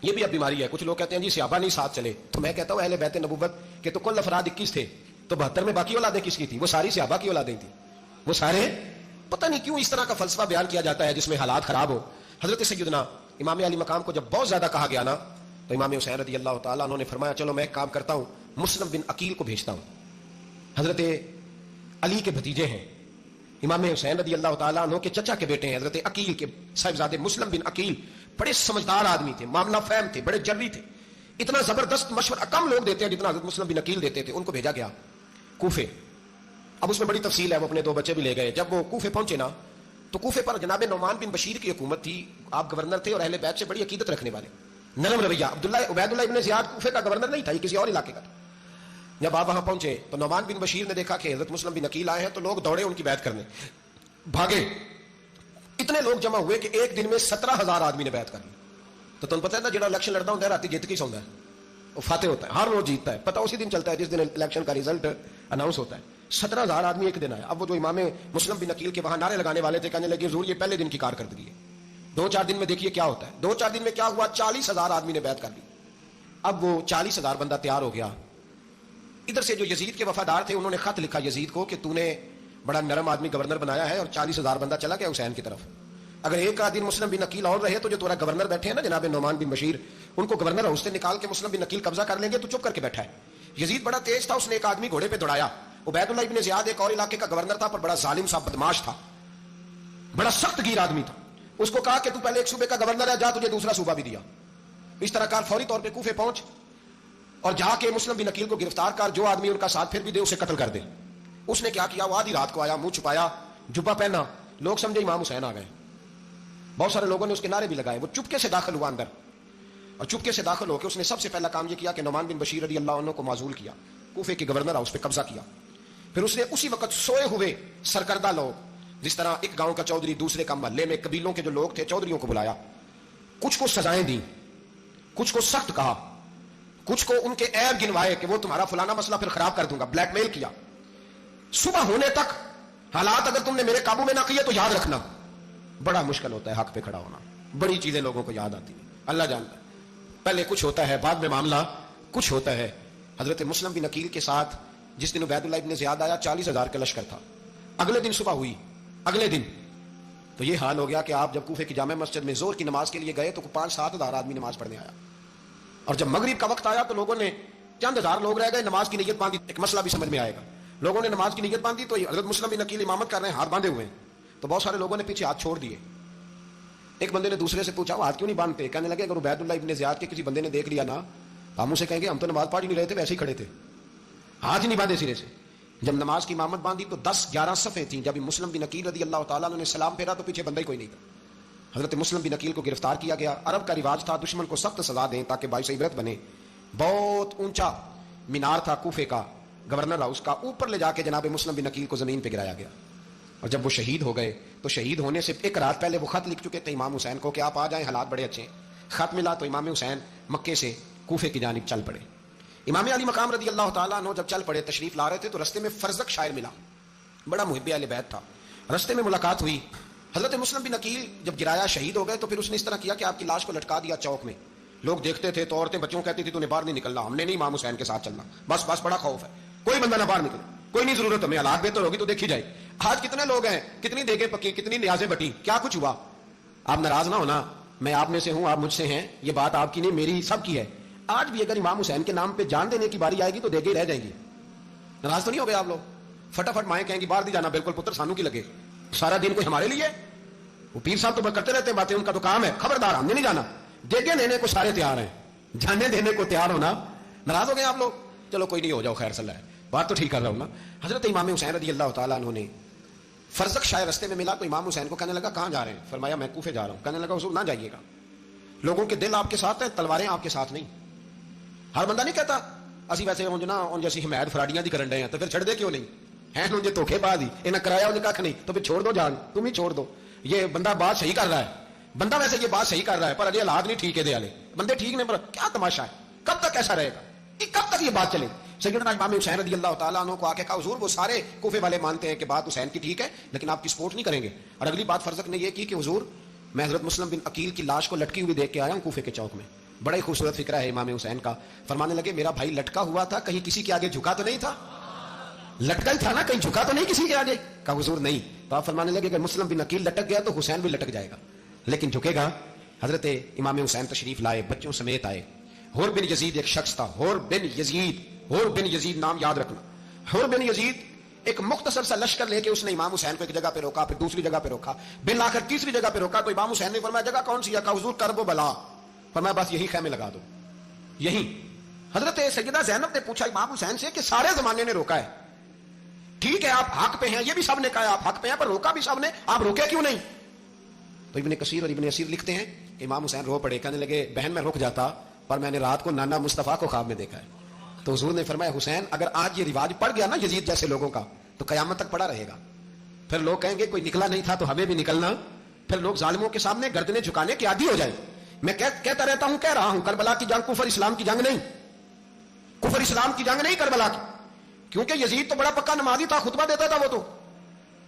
یہ بھی اب بیماری ہے. کچھ لوگ کہتے ہیں جی صحابہ نہیں ساتھ چلے, تو میں کہتا ہوں اہل بیت نبوت کے تو کل افراد 21 تھے, تو 72 میں باقی اولادیں کس کی تھی؟ وہ ساری صحابہ کی اولادیں تھیں. وہ سارے, پتہ نہیں کیوں اس طرح کا فلسفہ بیان کیا جاتا ہے جس میں حالات خراب ہو. حضرت سیدنا امام علی مقام کو جب بہت زیادہ کہا گیا نا تو امام حسین رضی اللہ تعالیٰ عنہ نے فرمایا چلو میں ایک کام کرتا ہوں, مسلم بن عقیل کو بھیجتا ہوں. حضرت علی کے بھتیجے ہیں, امام حسین رضی اللہ تعالیٰ عنہ کے چچا کے بیٹے ہیں حضرت عقیل کے صاحبزادے مسلم بن عقیل. بڑے سمجھدار آدمی تھے, معاملہ فہم تھے, بڑے جری تھے. اتنا زبردست مشورہ کم لوگ دیتے ہیں جتنا حضرت مسلم بن عقیل دیتے تھے. ان کو بھیجا گیا کوفے. اب اس میں بڑی تفصیل ہے, وہ اپنے 2 بچے بھی لے گئے. جب وہ کوفے پہنچے نا تو کوفے پر جناب نعمان بن بشیر کی حکومت تھی, آپ گورنر تھے اور اہل بیت سے بڑی عقیدت رکھنے والے, نرم رویہ. عبید اللہ ابن زیاد کوفے کا گورنر نہیں تھا, یہ کسی اور علاقے کا تھا. جب آپ وہاں پہنچے تو نعمان بن بشیر نے دیکھا کہ حضرت مسلم بن عقیل آئے ہیں, تو لوگ دوڑے ان کی بیعت کرنے, بھاگے. اتنے لوگ جمع ہوئے کہ ایک دن میں 17,000 آدمی نے بیعت کر لی. تو تمہیں پتہ ہے نا, جڑا الیکشن لڑتا ہوں راتی جیت کی سوندا ہے, وہ فاتح ہوتا ہے, ہر روز جیتتا ہے. پتہ اسی دن چلتا ہے جس دن الیکشن کا رزلٹ اناؤنس ہوتا ہے. 17,000 آدمی ایک دن آیا. اب وہ جو امام مسلم بن عقیل کے وہاں نعرے لگانے والے تھے, کہنے لگے حضور یہ پہلے دن کی کارکردگی ہے, 2-4 دن میں دیکھیے کیا ہوتا ہے. 2-4 دن میں کیا ہوا, 40,000 آدمی نے بیعت کر لی. اب وہ 40,000 بندہ تیار ہو گیا. ادھر سے جو یزید کے وفادار تھے انہوں نے خط لکھا یزید کو کہ تو نے بڑا نرم آدمی گورنر بنایا ہے اور 40,000 بندہ چلا گیا حسین کی طرف. اگر ایک آدھ دن مسلم بن عقیل اور رہے تو جو تمہارا گورنر بیٹھے ہیں نا جناب نعمان بن بشیر, ان کو گورنر ہاؤس سے نکال کے مسلم بن عقیل قبضہ کر لیں گے. تو چپ کر کے بیٹھا ہے. یزید بڑا تیز تھا, اس نے ایک آدمی گھوڑے پہ دوڑایا. عبید اللہ ابن زیاد ایک اور علاقے کا گورنر تھا, پر بڑا ظالم سا بدماش تھا, بڑا سخت گیر آدمی تھا. اس کو کہا کہ تو پہلے ایک صوبے کا گورنر ہے, جا تجھے دوسرا صوبہ بھی دیا. اس طرح کار فوری طور پہ کوفے پہنچ اور جا کے مسلم بن عقیل کو گرفتار کر, جو آدمی ان کا ساتھ پھر بھی دے اسے قتل کر دے. اس نے کیا کیا, وہ آدھی رات کو آیا, منہ چھپایا, جبہ پہنا, لوگ سمجھے امام حسین آ گئے. بہت سارے لوگوں نے اس کے نعرے بھی لگائے. وہ چپکے سے داخل ہوا اندر, اور چپکے سے داخل ہو کے اس نے سب سے پہلا کام یہ کیا کہ نعمان بن بشیر رضی اللہ عنہ کو معزول کیا, کوفے کے گورنر ہاؤس پہ قبضہ کیا. پھر اس نے اسی وقت سوئے ہوئے سرکردہ لوگ, جس طرح ایک گاؤں کا چودھری دوسرے کا محلے میں قبیلوں کے جو لوگ تھے چودھریوں کو بلایا, کچھ کو سزائیں دی, کچھ کو سخت کہا, کچھ کو ان کے عیب گنوائے کہ وہ تمہارا فلانا مسئلہ پھر خراب کر دوں گا, بلیک میل کیا. صبح ہونے تک حالات اگر تم نے میرے قابو میں نہ کیے تو یاد رکھنا بڑا مشکل ہوتا ہے حق پہ کھڑا ہونا. بڑی چیزیں لوگوں کو یاد آتی ہیں, اللہ جانتا ہے. پہلے کچھ ہوتا ہے, بعد میں معاملہ کچھ ہوتا ہے. حضرت مسلم بن عقیل کے ساتھ جس دن عبید اللہ ابن زیاد آیا 40,000 کا لشکر تھا. اگلے دن صبح ہوئی, اگلے دن تو یہ حال ہو گیا کہ آپ جب کوفے کی جامع مسجد میں زور کی نماز کے لیے گئے تو 5-7 ہزار آدمی نماز پڑھنے آیا. اور جب مغرب کا وقت آیا تو لوگوں نے, چند ہزار لوگ رہ گئے, نماز کی نیت باندھی. ایک مسئلہ بھی سمجھ میں آئے گا. لوگوں نے نماز کی نیت باندھی تو حضرت مسلم بن عقیل امامت کر رہے ہیں, ہاتھ باندھے ہوئے ہیں. تو بہت سارے لوگوں نے پیچھے ہاتھ چھوڑ دیے. ایک بندے نے دوسرے سے پوچھا وہ ہاتھ کیوں نہیں باندھتے؟ کہنے لگے اگر عبید اللہ ابن زیاد کے کسی بندے نے دیکھ لیا نا تو ہم اسے کہیں گے ہم تو نماز پڑھ ہی نہیں رہے تھے, ویسے ہی کھڑے تھے, ہاتھ ہی نہیں باندھے سرے سے. جب نماز کی امامت باندھی تو 10-11 صفیں تھیں. جب مسلم بن عقیل رضی اللہ تعالیٰ عنہ نے سلام پھیرا تو پیچھے بندہ ہی کوئی نہیں تھا. حضرت مسلم بن عقیل کو گرفتار کیا گیا. عرب کا رواج تھا دشمن کو سخت سزا دیں تاکہ باعث عبرت بنے. بہت اونچا مینار تھا کوفے کا گورنر ہاؤس کا, اوپر لے جا کے جناب مسلم بن عقیل کو زمین پہ گرایا گیا. اور جب وہ شہید ہو گئے تو شہید ہونے سے ایک رات پہلے وہ خط لکھ چکے تھے امام حسین کو کہ آپ آ جائیں, حالات بڑے اچھے ہیں. خط ملا تو امام حسین مکے سے کوفے کی جانب چل پڑے. امام علی مقام رضی اللہ تعالیٰ عنہ جب چل پڑے, تشریف لا رہے تھے تو رستے میں فرزق شاعر ملا, بڑا محب اہل بیت تھا. رستے میں ملاقات ہوئی. حضرت مسلم بن عقیل جب گرایا شہید ہو گئے تو پھر اس نے اس طرح کیا کہ آپ کی لاش کو لٹکا دیا چوک میں. لوگ دیکھتے تھے تو عورتیں بچوں کہتی تھی تو نے باہر نہیں نکلنا, ہم نے نہیں امام حسین کے ساتھ چلنا, بس بس بڑا خوف ہے, کوئی بندہ نہ باہر نکلے, کوئی نہیں ضرورت ہمیں, حالات بہتر ہوگی تو دیکھی جائے. آج کتنے لوگ ہیں, کتنی دیگیں پکی, کتنی نیازیں بٹی, کیا کچھ ہوا. آپ ناراض نہ ہونا, میں آپ میں سے ہوں, آپ مجھ سے ہیں, یہ بات آپ کی نہیں میری سب کی ہے. آج بھی اگر امام حسین کے نام پہ جان دینے کی باری آئے گی تو دیگیں رہ جائیں گی. ناراض تو نہیں ہو گئے آپ لوگ؟ فٹافٹ مائیں کہیں گی باہر نہیں جانا, بالکل پتر سانو کی لگے, سارا دن کوئی ہمارے لیے. وہ پیر صاحب تو کرتے رہتے ہیں باتیں, ان کا تو کام ہے, خبردار ہم نے نہیں جانا. دیگیں دینے کو سارے تیار ہیں, جانے دینے کو تیار ہونا. ناراض ہو گئے آپ لوگ؟ چلو کوئی نہیں, ہو جاؤ, خیر صلی اللہ ہے, بات تو ٹھیک کر رہا ہوں نا. حضرت امام حسین رضی اللہ تعالیٰ عنہ نے فرزق شاعر رستے میں ملا تو امام حسین کو کہنے لگا کہاں جا رہے ہیں؟ فرمایا میں کوفے جا رہا ہوں. کہنے لگا حضور نہ جائیے گا, لوگوں کے دل آپ کے ساتھ ہیں, تلواریں آپ کے ساتھ نہیں. ہر بندہ نہیں کہتا اسی ویسے جیسی حمایت فراڈیاں دی کرن رہے ہیں تو پھر چھڑ دے کیوں نہیں ہیں, انہیں دھوکے باز ہی انہیں کرایا انہیں کھ نہیں تو پھر چھوڑ دو جان, تم ہی چھوڑ دو. یہ بندہ بات صحیح کر رہا ہے, بندہ ویسے یہ بات صحیح کر رہا ہے پر ابھی حالات نہیں ٹھیک ہے, دے والے بندے ٹھیک نہیں, پر کیا تماشا ہے, کب تک ایسا رہے گا, کب تک یہ بات چلے. سیدنا امام حسین رضی اللہ تعالیٰ عنہ کو آ کے کہا حضور وہ سارے کوفے والے مانتے ہیں کہ بات حسین کی ٹھیک ہے لیکن آپ کی سپورٹ نہیں کریں گے. اور اگلی بات فرزق نے یہ کی کہ حضور میں حضرت مسلم بن عقیل کی لاش کو لٹکی ہوئی دیکھ کے آیا ہوں کوفے کے چوک میں. بڑا ہی خوبصورت فکرہ ہے امام حسین کا. فرمانے لگے میرا بھائی لٹکا ہوا تھا, کہیں کسی کے آگے جھکا تو نہیں تھا؟ لٹکا ہی تھا نا, کہیں جھکا تو نہیں کسی کے آگے؟ کہا حضور نہیں. تو آپ فرمانے لگے کہ مسلم بن عقیل لٹک گیا تو حسین بھی لٹک جائے گا, لیکن جھکے گا. حضرت امام حسین تشریف لائے, بچوں سمیت آئے. حور بن یزید ایک شخص تھا, حور بن یزید نام یاد رکھنا. حور بن یزید ایک مختصر سا لشکر لے کے اس نے امام حسین کو ایک جگہ پہ روکا, پھر دوسری جگہ پہ روکا, بالآخر تیسری جگہ پہ روکا. تو امام حسین نے فرمایا جگہ کون سی ہے؟ کہا حضور کرب و بلا. فرمایا بس یہی خیمے لگا دو, یہی. حضرت سیدہ زینب نے پوچھا امام حسین سے کہ سارے زمانے نے روکا ہے, ٹھیک ہے آپ حق پہ ہیں, یہ بھی سب نے کہا آپ حق پہ ہیں, پر روکا بھی سب نے, آپ روکے کیوں نہیں؟ تو ابن کثیر اور ابن اسیر لکھتے ہیں کہ امام حسین رو پڑے, کہنے لگے بہن میں رک جاتا پر میں نے رات کو نانا مصطفیٰ کو خواب میں دیکھا ہے. تو حضور نے فرمایا حسین اگر آج یہ رواج پڑ گیا نا یزید جیسے لوگوں کا تو قیامت تک پڑا رہے گا. پھر لوگ کہیں گے کوئی نکلا نہیں تھا تو ہمیں بھی نکلنا, پھر لوگ ظالموں کے سامنے گردنیں جھکانے کے عادی ہو جائیں. میں کہتا رہتا ہوں, کہہ رہا ہوں, کربلا کی جنگ کفر اسلام کی جنگ نہیں, کفر اسلام کی جنگ نہیں کربلا کی, کیونکہ یزید تو بڑا پکا نمازی تھا, خطبہ دیتا تھا وہ تو.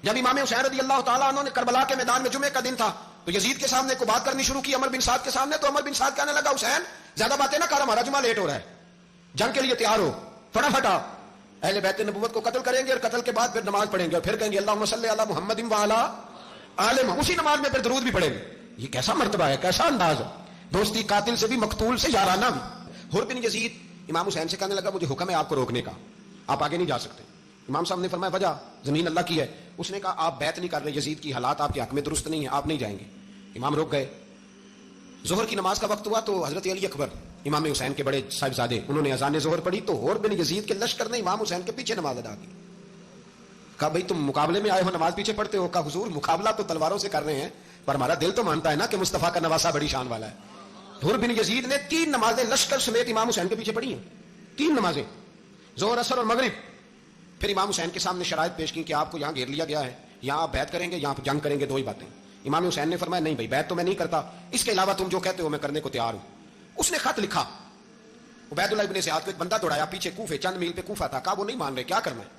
جب امام حسین رضی اللہ تعالیٰ عنہ نے کربلا کے میدان میں جمعے کا دن تھا تو یزید کے سامنے کو بات کرنی شروع کی عمر بن سعد کے سامنے, تو عمر بن سعد کہنے لگا حسین زیادہ باتیں نہ کر, ہمارا جمعہ لیٹ ہو رہا ہے, جنگ کے لیے تیار ہو, فٹافٹ آ. اہل بیت نبوت کو قتل کریں گے اور قتل کے بعد پھر نماز پڑھیں گے اور پھر کہیں گے اللہم صلی علی محمد وعلی آل محمد, اسی نماز میں پھر درود بھی پڑھیں گے. یہ کیسا مرتبہ ہے, کیسا انداز ہے, دوستی قاتل سے بھی مقتول سے یارانہ بھی. حر بن یزید امام حسین سے کہنے لگا مجھے حکم ہے آپ کو روکنے کا, آپ آگے نہیں جا سکتے. امام صاحب نے فرمایا وجہ, زمین اللہ کی ہے. اس نے کہا آپ بیعت نہیں کر رہے, یزید کی حالات آپ کے حق میں درست نہیں ہیں, آپ نہیں جائیں گے. امام روک گئے. ظہر کی نماز کا وقت ہوا تو حضرت علی اکبر امام حسین کے بڑے صاحبزادے, انہوں نے اذان ظہر پڑھی تو حر بن یزید کے لشکر نے امام حسین کے پیچھے نماز ادا کی. کہا بھائی تم مقابلے میں آئے ہو, نماز پیچھے پڑھتے ہو. کہا حضور مقابلہ تو تلواروں سے کر رہے ہیں پر ہمارا دل تو مانتا ہے نا کہ مصطفیٰ کا نواسہ بڑی شان والا ہے. حر بن یزید نے 3 نمازیں لشکر سمیت امام حسین کے پیچھے پڑھی ہیں, 3 نمازیں, ظہر اثر اور مغرب. پھر امام حسین کے سامنے شرائط پیش کی کہ آپ کو یہاں گھیر لیا گیا ہے, یہاں آپ بیعت کریں گے, یہاں جنگ کریں گے, 2 ہی باتیں. امام حسین نے فرمایا نہیں بھائی بیعت تو میں نہیں کرتا, اس کے علاوہ تم جو کہتے ہو میں کرنے کو تیار ہوں. اس نے خط لکھا, عبید اللہ ابن زیاد کو ایک بندہ دوڑایا پیچھے, کوفے چند میل پہ کوفہ تھا. کہا وہ نہیں مان رہے, کیا کرنا ہے؟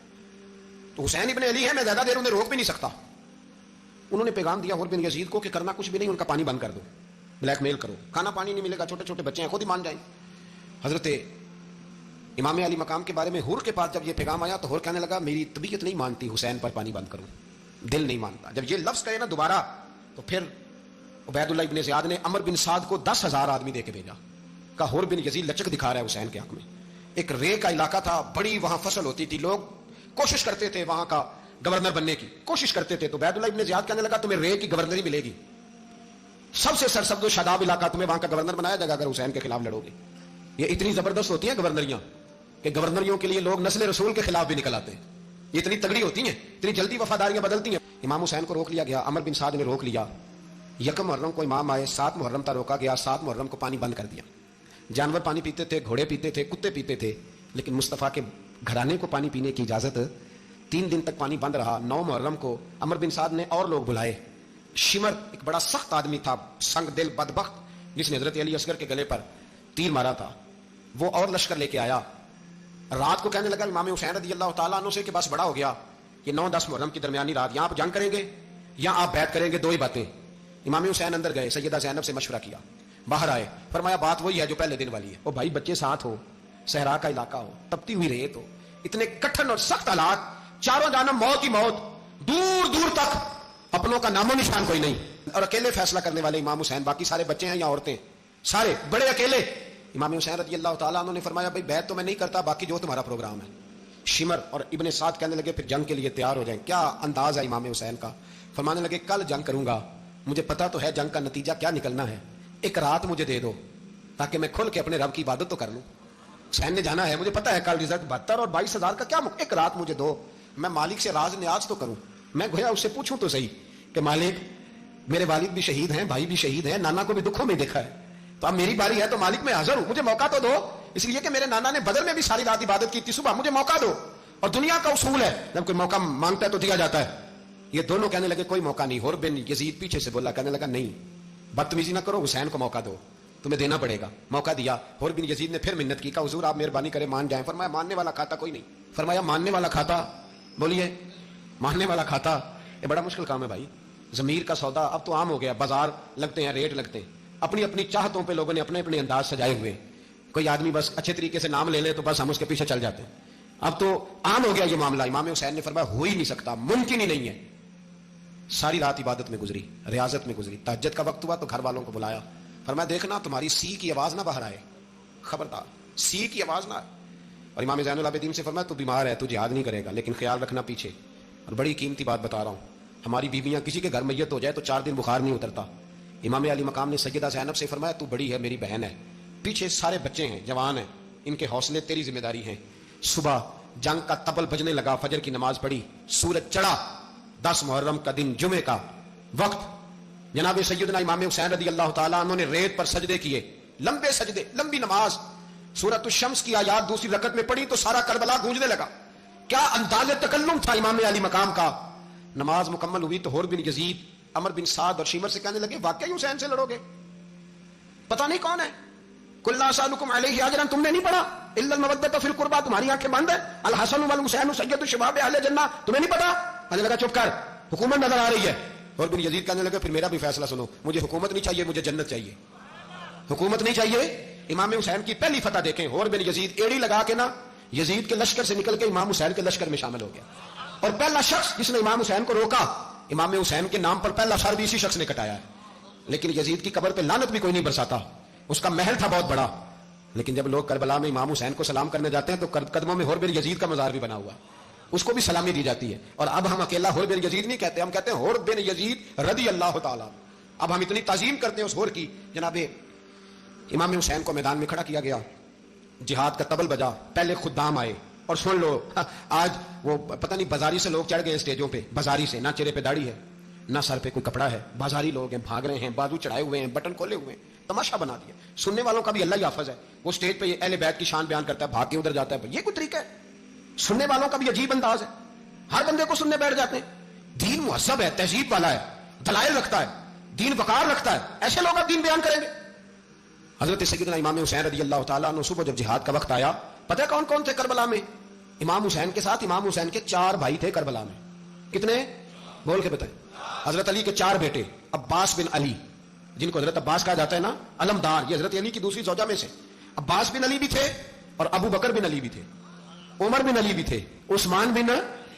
تو حسین ابن علی ہے, میں زیادہ دیر انہیں روک بھی نہیں سکتا. انہوں نے پیغام دیا حر بن یزید کو کہ کرنا کچھ بھی نہیں, ان کا پانی بند کر دو, بلیک میل کرو, کھانا پانی نہیں ملے گا, چھوٹے چھوٹے بچے ہیں خود ہی مان جائیں. حضرت امام علی مقام کے بارے میں حر کے پاس جب یہ پیغام آیا تو حر کہنے لگا میری طبیعت نہیں مانتی حسین پر پانی بند کروں, دل نہیں مانتا. جب یہ لفظ کہے نا دوبارہ تو پھر عبید اللہ ابن زیاد نے عمر بن سعد کو 10,000 آدمی دے کے بھیجا. کہا حر بن یزید لچک دکھا رہا ہے حسین کے حق میں. ایک رے کا علاقہ تھا, بڑی وہاں فصل ہوتی تھی, لوگ کوشش کرتے تھے وہاں کا گورنر بننے کی کوشش کرتے تھے. تو عبید اللہ ابن زیاد کہنے لگا تمہیں رے کی گورنری ملے گی, سب سے سرسبز و شاداب علاقہ, تمہیں وہاں کا گورنر بنایا جائے گا اگر حسین کے خلاف لڑو گے. یہ اتنی زبردست ہوتی ہیں گورنریاں کہ گورنریوں کے لیے لوگ نسل رسول کے خلاف بھی نکل آتے ہیں. یہ اتنی تگڑی ہوتی ہیں, اتنی جلدی وفاداریاں بدلتی ہیں. امام حسین کو روک لیا گیا, عمر بن سعد نے روک لیا. 1 محرم کو امام آئے, 7 محرم تک روکا گیا, 7 محرم کو پانی بند کر دیا. جانور پانی پیتے تھے, گھوڑے پیتے تھے, کتے پیتے تھے, لیکن مصطفیٰ کے گھرانے کو پانی پینے کی اجازت. 3 دن تک پانی بند رہا. 9 محرم کو عمر بن سعد نے اور لوگ بلائے. شمر ایک بڑا سخت آدمی تھا, سنگ دل بدبخت, جس نے حضرت علی اصغر کے گلے پر تیر مارا تھا, وہ اور لشکر لے کے آیا. رات کو کہنے لگا امام حسین رضی اللہ تعالیٰ عنہ سے کہ بس بڑا ہو گیا, یہ 9-10 محرم کی درمیانی رات, یہاں آپ جنگ کریں گے یا آپ بیعت کریں گے, 2 ہی باتیں. امام حسین اندر گئے, سیدہ زینب سے مشورہ کیا, باہر آئے, فرمایا بات وہی ہے جو پہلے دن والی ہے. او بھائی بچے ساتھ ہو, صحرا کا علاقہ ہو, تپتی ہوئی ریت ہو, اتنے کٹھن اور سخت حالات, چاروں جانب موت ہی موت, دور دور تک اپنوں کا نام و نشان کوئی نہیں, اور اکیلے فیصلہ کرنے والے امام حسین, باقی سارے بچے ہیں یا عورتیں, سارے بڑے اکیلے. امام حسین رضی اللہ تعالیٰ عنہ نے فرمایا بھائی بیعت تو میں نہیں کرتا, باقی جو تمہارا پروگرام ہے. شمر اور ابن سعد کہنے لگے پھر جنگ کے لیے تیار ہو جائیں. کیا انداز ہے امام حسین کا, فرمانے لگے کل جنگ کروں گا, مجھے پتا تو ہے جنگ کا نتیجہ کیا نکلنا ہے, 1 رات مجھے دے دو تاکہ میں کھل کے اپنے رب کی عبادت تو کر لوں. حسین نے جانا ہے, مجھے پتا ہے کل رزلٹ 72 اور 22,000 کا کیا, 1 رات مجھے دو, میں مالک سے راز نیاز تو کروں. میں گویا اس سے پوچھوں تو صحیح کہ مالک میرے والد بھی شہید ہیں, بھائی بھی شہید ہیں, نانا کو بھی دکھوں میں دیکھا ہے, تو اب میری باری ہے تو مالک میں حاضر ہوں, مجھے موقع تو دو. اس لیے کہ میرے نانا نے بدر میں بھی ساری رات عبادت کی تھی, صبح مجھے موقع دو. اور دنیا کا اصول ہے جب کوئی موقع مانگتا ہے تو دیا جاتا ہے. یہ دونوں کہنے لگے کوئی موقع نہیں. حر بن یزید پیچھے سے بولا, کہنے لگا نہیں بدتمیزی نہ کرو, حسین کو موقع دو, تمہیں دینا پڑے گا. موقع دیا. حر بن یزید نے پھر منت کی, کہا حضور آپ مہربانی کریں مان جائیں. فرمایا ماننے والا کھاتا کوئی نہیں. فرمایا ماننے والا کھاتا, بولیے ماننے والا کھاتا. یہ بڑا مشکل کام ہے بھائی, ضمیر کا سودا اب تو عام ہو گیا, بازار لگتے ہیں, ریٹ لگتے ہیں, اپنی اپنی چاہتوں پہ لوگوں نے اپنے اپنے انداز سجائے ہوئے. کوئی آدمی بس اچھے طریقے سے نام لے لے تو بس ہم اس کے پیچھے چل جاتے ہیں. اب تو عام ہو گیا یہ معاملہ. امام حسین نے فرمایا ہو ہی نہیں سکتا, ممکن ہی نہیں ہے. ساری رات عبادت میں گزری, ریاضت میں گزری. تہجد کا وقت ہوا تو گھر والوں کو بلایا, فرمایا دیکھنا تمہاری سی کی آواز نہ باہر آئے, خبردار سی کی آواز نہ آئے. اور امام زین العابدین سے فرمایا تو بیمار ہے, تو جہاد نہیں کرے گا, لیکن خیال رکھنا پیچھے. اور بڑی قیمتی بات بتا رہا ہوں, ہماری بیویاں کسی کے گھر میت ہو جائے تو 4 دن بخار نہیں اترتا. امام علی مقام نے سیدہ زینب سے فرمایا تو بڑی ہے, میری بہن ہے, پیچھے سارے بچے ہیں, جوان ہیں, ان کے حوصلے تیری ذمہ داری ہیں. صبح جنگ کا طبل بجنے لگا، فجر کی نماز پڑھی، سورج چڑھا، 10 محرم کا دن جمعے کا وقت، جناب سیدنا امام حسین رضی اللہ تعالیٰ عنہ نے ریت پر سجدے کیے، لمبے سجدے، لمبی نماز، سورۃ الشمس کی آیات دوسری رکعت میں پڑھی تو سارا کربلا گونجنے لگا. کیا انداز تکلم تھا امام علی مقام کا. نماز مکمل ہوئی تو حور بن یزید، عمر بن سعد اور شیمر سے کہنے لگے واقعی حسین سے لڑو گے؟ پتہ نہیں کون ہے. قل لا اسالکم علیہ اجرا، تم نے نہیں پڑھا؟ الا المودۃ فی القربى، تمہاری آنکھیں بند ہیں. الحسن والحسین سید شباب اہل جنہ، تمہیں نہیں پتا؟ کہنے لگا چپ کر، حکومت نظر آ رہی ہے. اور بن یزید کہنے لگا پھر میرا بھی فیصلہ سنو، مجھے حکومت نہیں چاہیے، مجھے جنت چاہیے. حکومت نہیں چاہیے. امام حسین کی پہلی فتح دیکھیں، اور بن یزید ایڑی لگا کے نا یزید کے لشکر سے نکل کے امام حسین کے لشکر میں شامل ہو گیا. اور پہلا شخص جس نے امام حسین کو روکا، امام حسین کے نام پر پہلا سر بھی اسی شخص نے کٹایا ہے. لیکن یزید کی قبر پہ لعنت بھی کوئی نہیں برساتا، اس کا محل تھا بہت بڑا. لیکن جب لوگ کربلا میں امام حسین کو سلام کرنے جاتے ہیں تو قدموں میں حور بن یزید کا مزار بھی بنا ہوا، اس کو بھی سلامی دی جاتی ہے. اور اب ہم اکیلا حور بن یزید نہیں کہتے، ہم کہتے ہیں حور بن یزید رضی اللہ تعالیٰ. اب ہم اتنی تعظیم کرتے ہیں اس حور کی. جناب امام حسین کو میدان میں کھڑا کیا گیا، جہاد کا طبل بجا، پہلے خدام آئے. اور سن لو، آج وہ پتہ نہیں بازاری سے لوگ چڑھ گئے اسٹیجوں پہ، بازاری سے، نہ چہرے پہ داڑھی ہے نہ سر پہ کوئی کپڑا ہے، بازاری لوگ ہیں، بھاگ رہے ہیں، بازو چڑھائے ہوئے ہیں، بٹن کھولے ہوئے ہیں، تماشا بنا دیا. سننے والوں کا بھی اللہ ہی حافظ ہے. وہ اسٹیج پہ اہل بیت کی شان بیان کرتا ہے، بھاگ کے ادھر جاتا ہے. یہ کوئی طریقہ ہے؟ سننے والوں کا بھی عجیب انداز ہے، ہر بندے کو سننے بیٹھ جاتے ہیں. دین مہذب ہے، تہذیب والا ہے، دلائل رکھتا ہے، دین وقار رکھتا ہے. ایسے لوگ اب دین بیان کریں گے؟ حضرت سیدنا امام حسین رضی اللہ تعالیٰ عنہ صبح جب جہاد کا وقت آیا، پتہ ہے کون کون تھے کربلا میں؟ امام حسین کے ساتھ امام حسین کے 4 بھائی تھے کربلا میں. کتنے؟ بول کے بتائیں. حضرت علی کے 4 بیٹے، عباس بن علی، جن کو حضرت عباس کہا جاتا ہے نا، علمدار، یہ حضرت علی کی دوسری زوجہ میں سے. عباس بن علی بھی تھے اور ابو بکر بن علی بھی تھے، عمر بن علی بھی تھے، عثمان بن،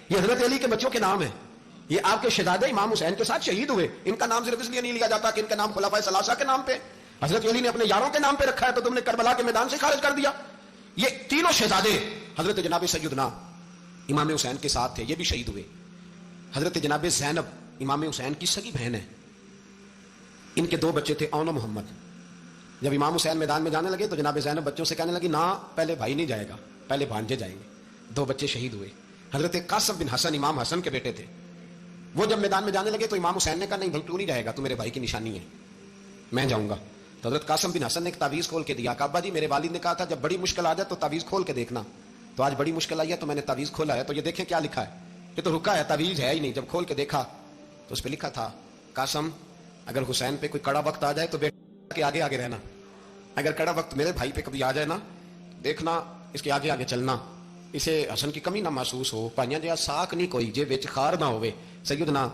یہ حضرت علی کے بچوں کے نام ہیں. یہ آپ کے شہزادے امام حسین کے ساتھ شہید ہوئے. ان کا نام صرف اس لیے نہیں لیا جاتا کہ ان کا نام خلفائے ثلاثہ کے نام پہ، حضرت علی نے اپنے یاروں کے نام پہ رکھا ہے تو تم نے کربلا کے میدان سے خارج کر دیا. یہ تینوں شہزادے حضرت جناب سیدنا امام حسین کے ساتھ تھے، یہ بھی شہید ہوئے. حضرت جناب زینب امام حسین کی سگی بہن ہے، ان کے 2 بچے تھے، اون و محمد. جب امام حسین میدان میں جانے لگے تو جناب زینب بچوں سے کہنے لگی نہ، پہلے بھائی نہیں جائے گا، پہلے بھانجے جائیں گے. 2 بچے شہید ہوئے. حضرت قاسم بن حسن امام حسن کے بیٹے تھے، وہ جب میدان میں جانے لگے تو امام حسین نے کہا نہیں بھائی تو نہیں جائے گا، تو میرے بھائی کی نشانی ہے، میں جاؤں گا. تو حضرت قاسم بن حسن نے ایک تعویذ کھول کے دیا کہ ابا جی میرے والد نے کہا تھا جب بڑی مشکل آ جائے تو تعویذ کھول کے دیکھنا. تو آج بڑی مشکل آئی ہے تو میں نے تعویذ کھولا ہے، تو یہ دیکھیں کیا لکھا ہے. یہ تو رکا ہے، تعویذ ہے ہی نہیں. جب کھول کے دیکھا تو اس پہ لکھا تھا قاسم اگر حسین پہ کوئی کڑا وقت آ جائے تو بیٹے کے آگے آگے رہنا، اگر کڑا وقت میرے بھائی پہ کبھی آ جائے نا، دیکھنا اس کے آگے آگے چلنا، اسے حسن کی کمی نہ محسوس ہو. پائیاں جہاں ساکھ نہیں کوئی، جے وچ خار نہ ہوئے. سیدنا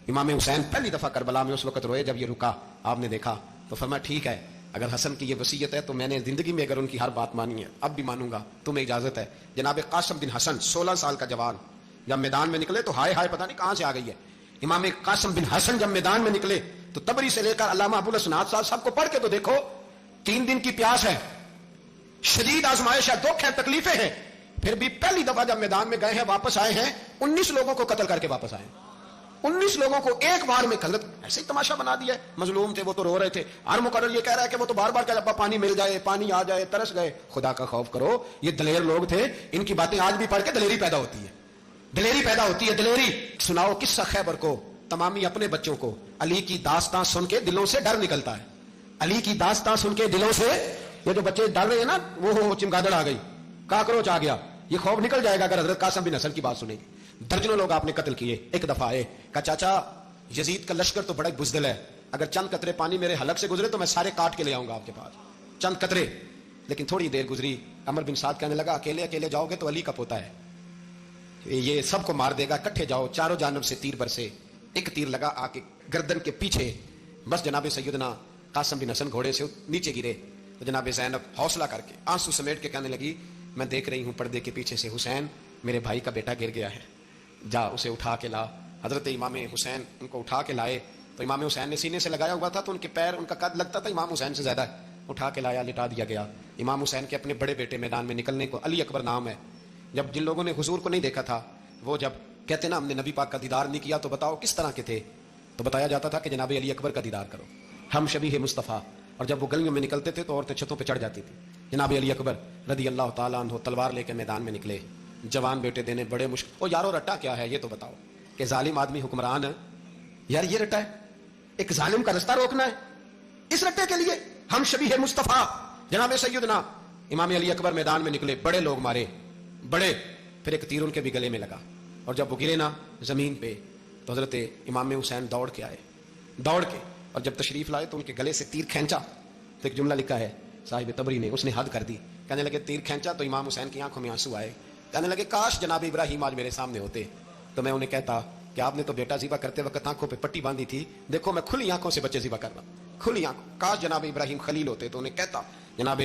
امام حسین پہلی دفعہ کربلا میں اس وقت روئے جب یہ رکا، آپ نے دیکھا تو فرمایا ٹھیک ہے، اگر حسن کی یہ وصیت ہے تو میں نے زندگی میں اگر ان کی ہر بات مانی ہے اب بھی مانوں گا، تمہیں اجازت ہے. جناب قاسم بن حسن 16 سال کا جوان جب میدان میں نکلے تو ہائے ہائے پتہ نہیں کہاں سے آ گئی ہے. امام قاسم بن حسن جب میدان میں نکلے تو تبری سے لے کر علامہ ابو الاسناد صاحب سب کو پڑھ کے تو دیکھو، 3 دن کی پیاس ہے، شدید آزمائش ہے، دکھ ہے، تکلیفیں ہیں، پھر بھی پہلی دفعہ جب میدان میں گئے ہیں واپس آئے ہیں 19 لوگوں کو قتل کر کے واپس آئے ہیں. 19 لوگوں کو ایک بار میں حضرت ایسے ہی تماشا بنا دیا. مظلوم تھے وہ تو رو رہے تھے، ہر مقرر یہ کہہ رہا ہے کہ وہ تو بار بار کہ ابا پانی مل جائے، پانی آ جائے، ترس گئے. خدا کا خوف کرو، یہ دلیر لوگ تھے، ان کی باتیں آج بھی پڑھ کے دلیری پیدا ہوتی ہے، دلیری پیدا ہوتی ہے. دلیری سناؤ قصہ خیبر کو، تمامی اپنے بچوں کو علی کی داستان سن کے دلوں سے ڈر نکلتا ہے. علی کی داستان سن کے دلوں سے، یہ جو بچے ڈر رہے ہیں نا، وہ چمگادڑ آ گئی، کاکروچ آ گیا، یہ خوف نکل جائے گا اگر حضرت قاسم بن حسن کی بات سنیں گے. درجنوں لوگ آپ نے قتل کیے. ایک دفعہ آئے کہا چاچا یزید کا لشکر تو بڑا بزدل ہے، اگر چند قطرے پانی میرے حلق سے گزرے تو میں سارے کاٹ کے لے آؤں گا آپ کے پاس، چند قطرے. لیکن تھوڑی دیر گزری، عمر بن سعد کہنے لگا اکیلے اکیلے جاؤ گے تو علی کا پوتا ہے، یہ سب کو مار دے گا، اکٹھے جاؤ. چاروں جانب سے تیر برسے، ایک تیر لگا آ کے گردن کے پیچھے، بس جناب سیدنا قاسم بن حسن گھوڑے سے نیچے گرے. تو جناب زینب حوصلہ کر کے آنسو سمیٹ کے کہنے لگی میں دیکھ رہی ہوں پردے کے پیچھے سے حسین میرے بھائی کا بیٹا گر گیا ہے، جا اسے اٹھا کے لا. حضرت امام حسین ان کو اٹھا کے لائے تو امام حسین نے سینے سے لگایا ہوا تھا تو ان کے پیر، ان کا قد لگتا تھا امام حسین سے زیادہ، اٹھا کے لایا، لٹا دیا گیا. امام حسین کے اپنے بڑے بیٹے میدان میں نکلنے کو، علی اکبر نام ہے، جب جن لوگوں نے حضور کو نہیں دیکھا تھا وہ جب کہتے نا ہم نے نبی پاک کا دیدار نہیں کیا تو بتاؤ کس طرح کے تھے، تو بتایا جاتا تھا کہ جناب علی اکبر کا دیدار کرو، ہم شبیہ مصطفیٰ. اور جب وہ گلیوں میں نکلتے تھے تو عورتیں چھتوں پہ چڑھ جاتی تھی. جناب علی اکبر رضی اللہ تعالیٰ عنہ تلوار لے کے میدان میں نکلے، جوان بیٹے دینے بڑے مشکل. او یارو رٹا کیا ہے یہ تو بتاؤ کہ ظالم آدمی حکمران ہے. یار یہ رٹا ہے, ایک ظالم کا رستہ روکنا ہے. اس رٹے کے لیے ہم شبیہ مصطفیٰ جناب سیدنا امام علی اکبر میدان میں نکلے, بڑے لوگ مارے بڑے, پھر ایک تیر ان کے بھی گلے میں لگا, اور جب وہ گرے نا زمین پہ تو حضرت امام حسین دوڑ کے آئے, دوڑ کے, اور جب تشریف لائے تو ان کے گلے سے تیر کھینچا. تو ایک جملہ لکھا ہے صاحب تبری نے, اس نے حد کر دی. کہنے لگے تیر کھینچا تو امام حسین کی آنکھوں میں آنسو آئے. کہنے لگے کاش جناب ابراہیم آج میرے سامنے ہوتے تو میں انہیں کہتا کہ آپ نے تو بیٹا ذبح کرتے وقت آنکھوں پہ پٹی باندھی تھی, دیکھو میں کھلی آنکھوں سے بچے ذبح کر رہا, کھلی آنکھوں. کاش جناب ابراہیم خلیل ہوتے تو انہیں کہتا. جناب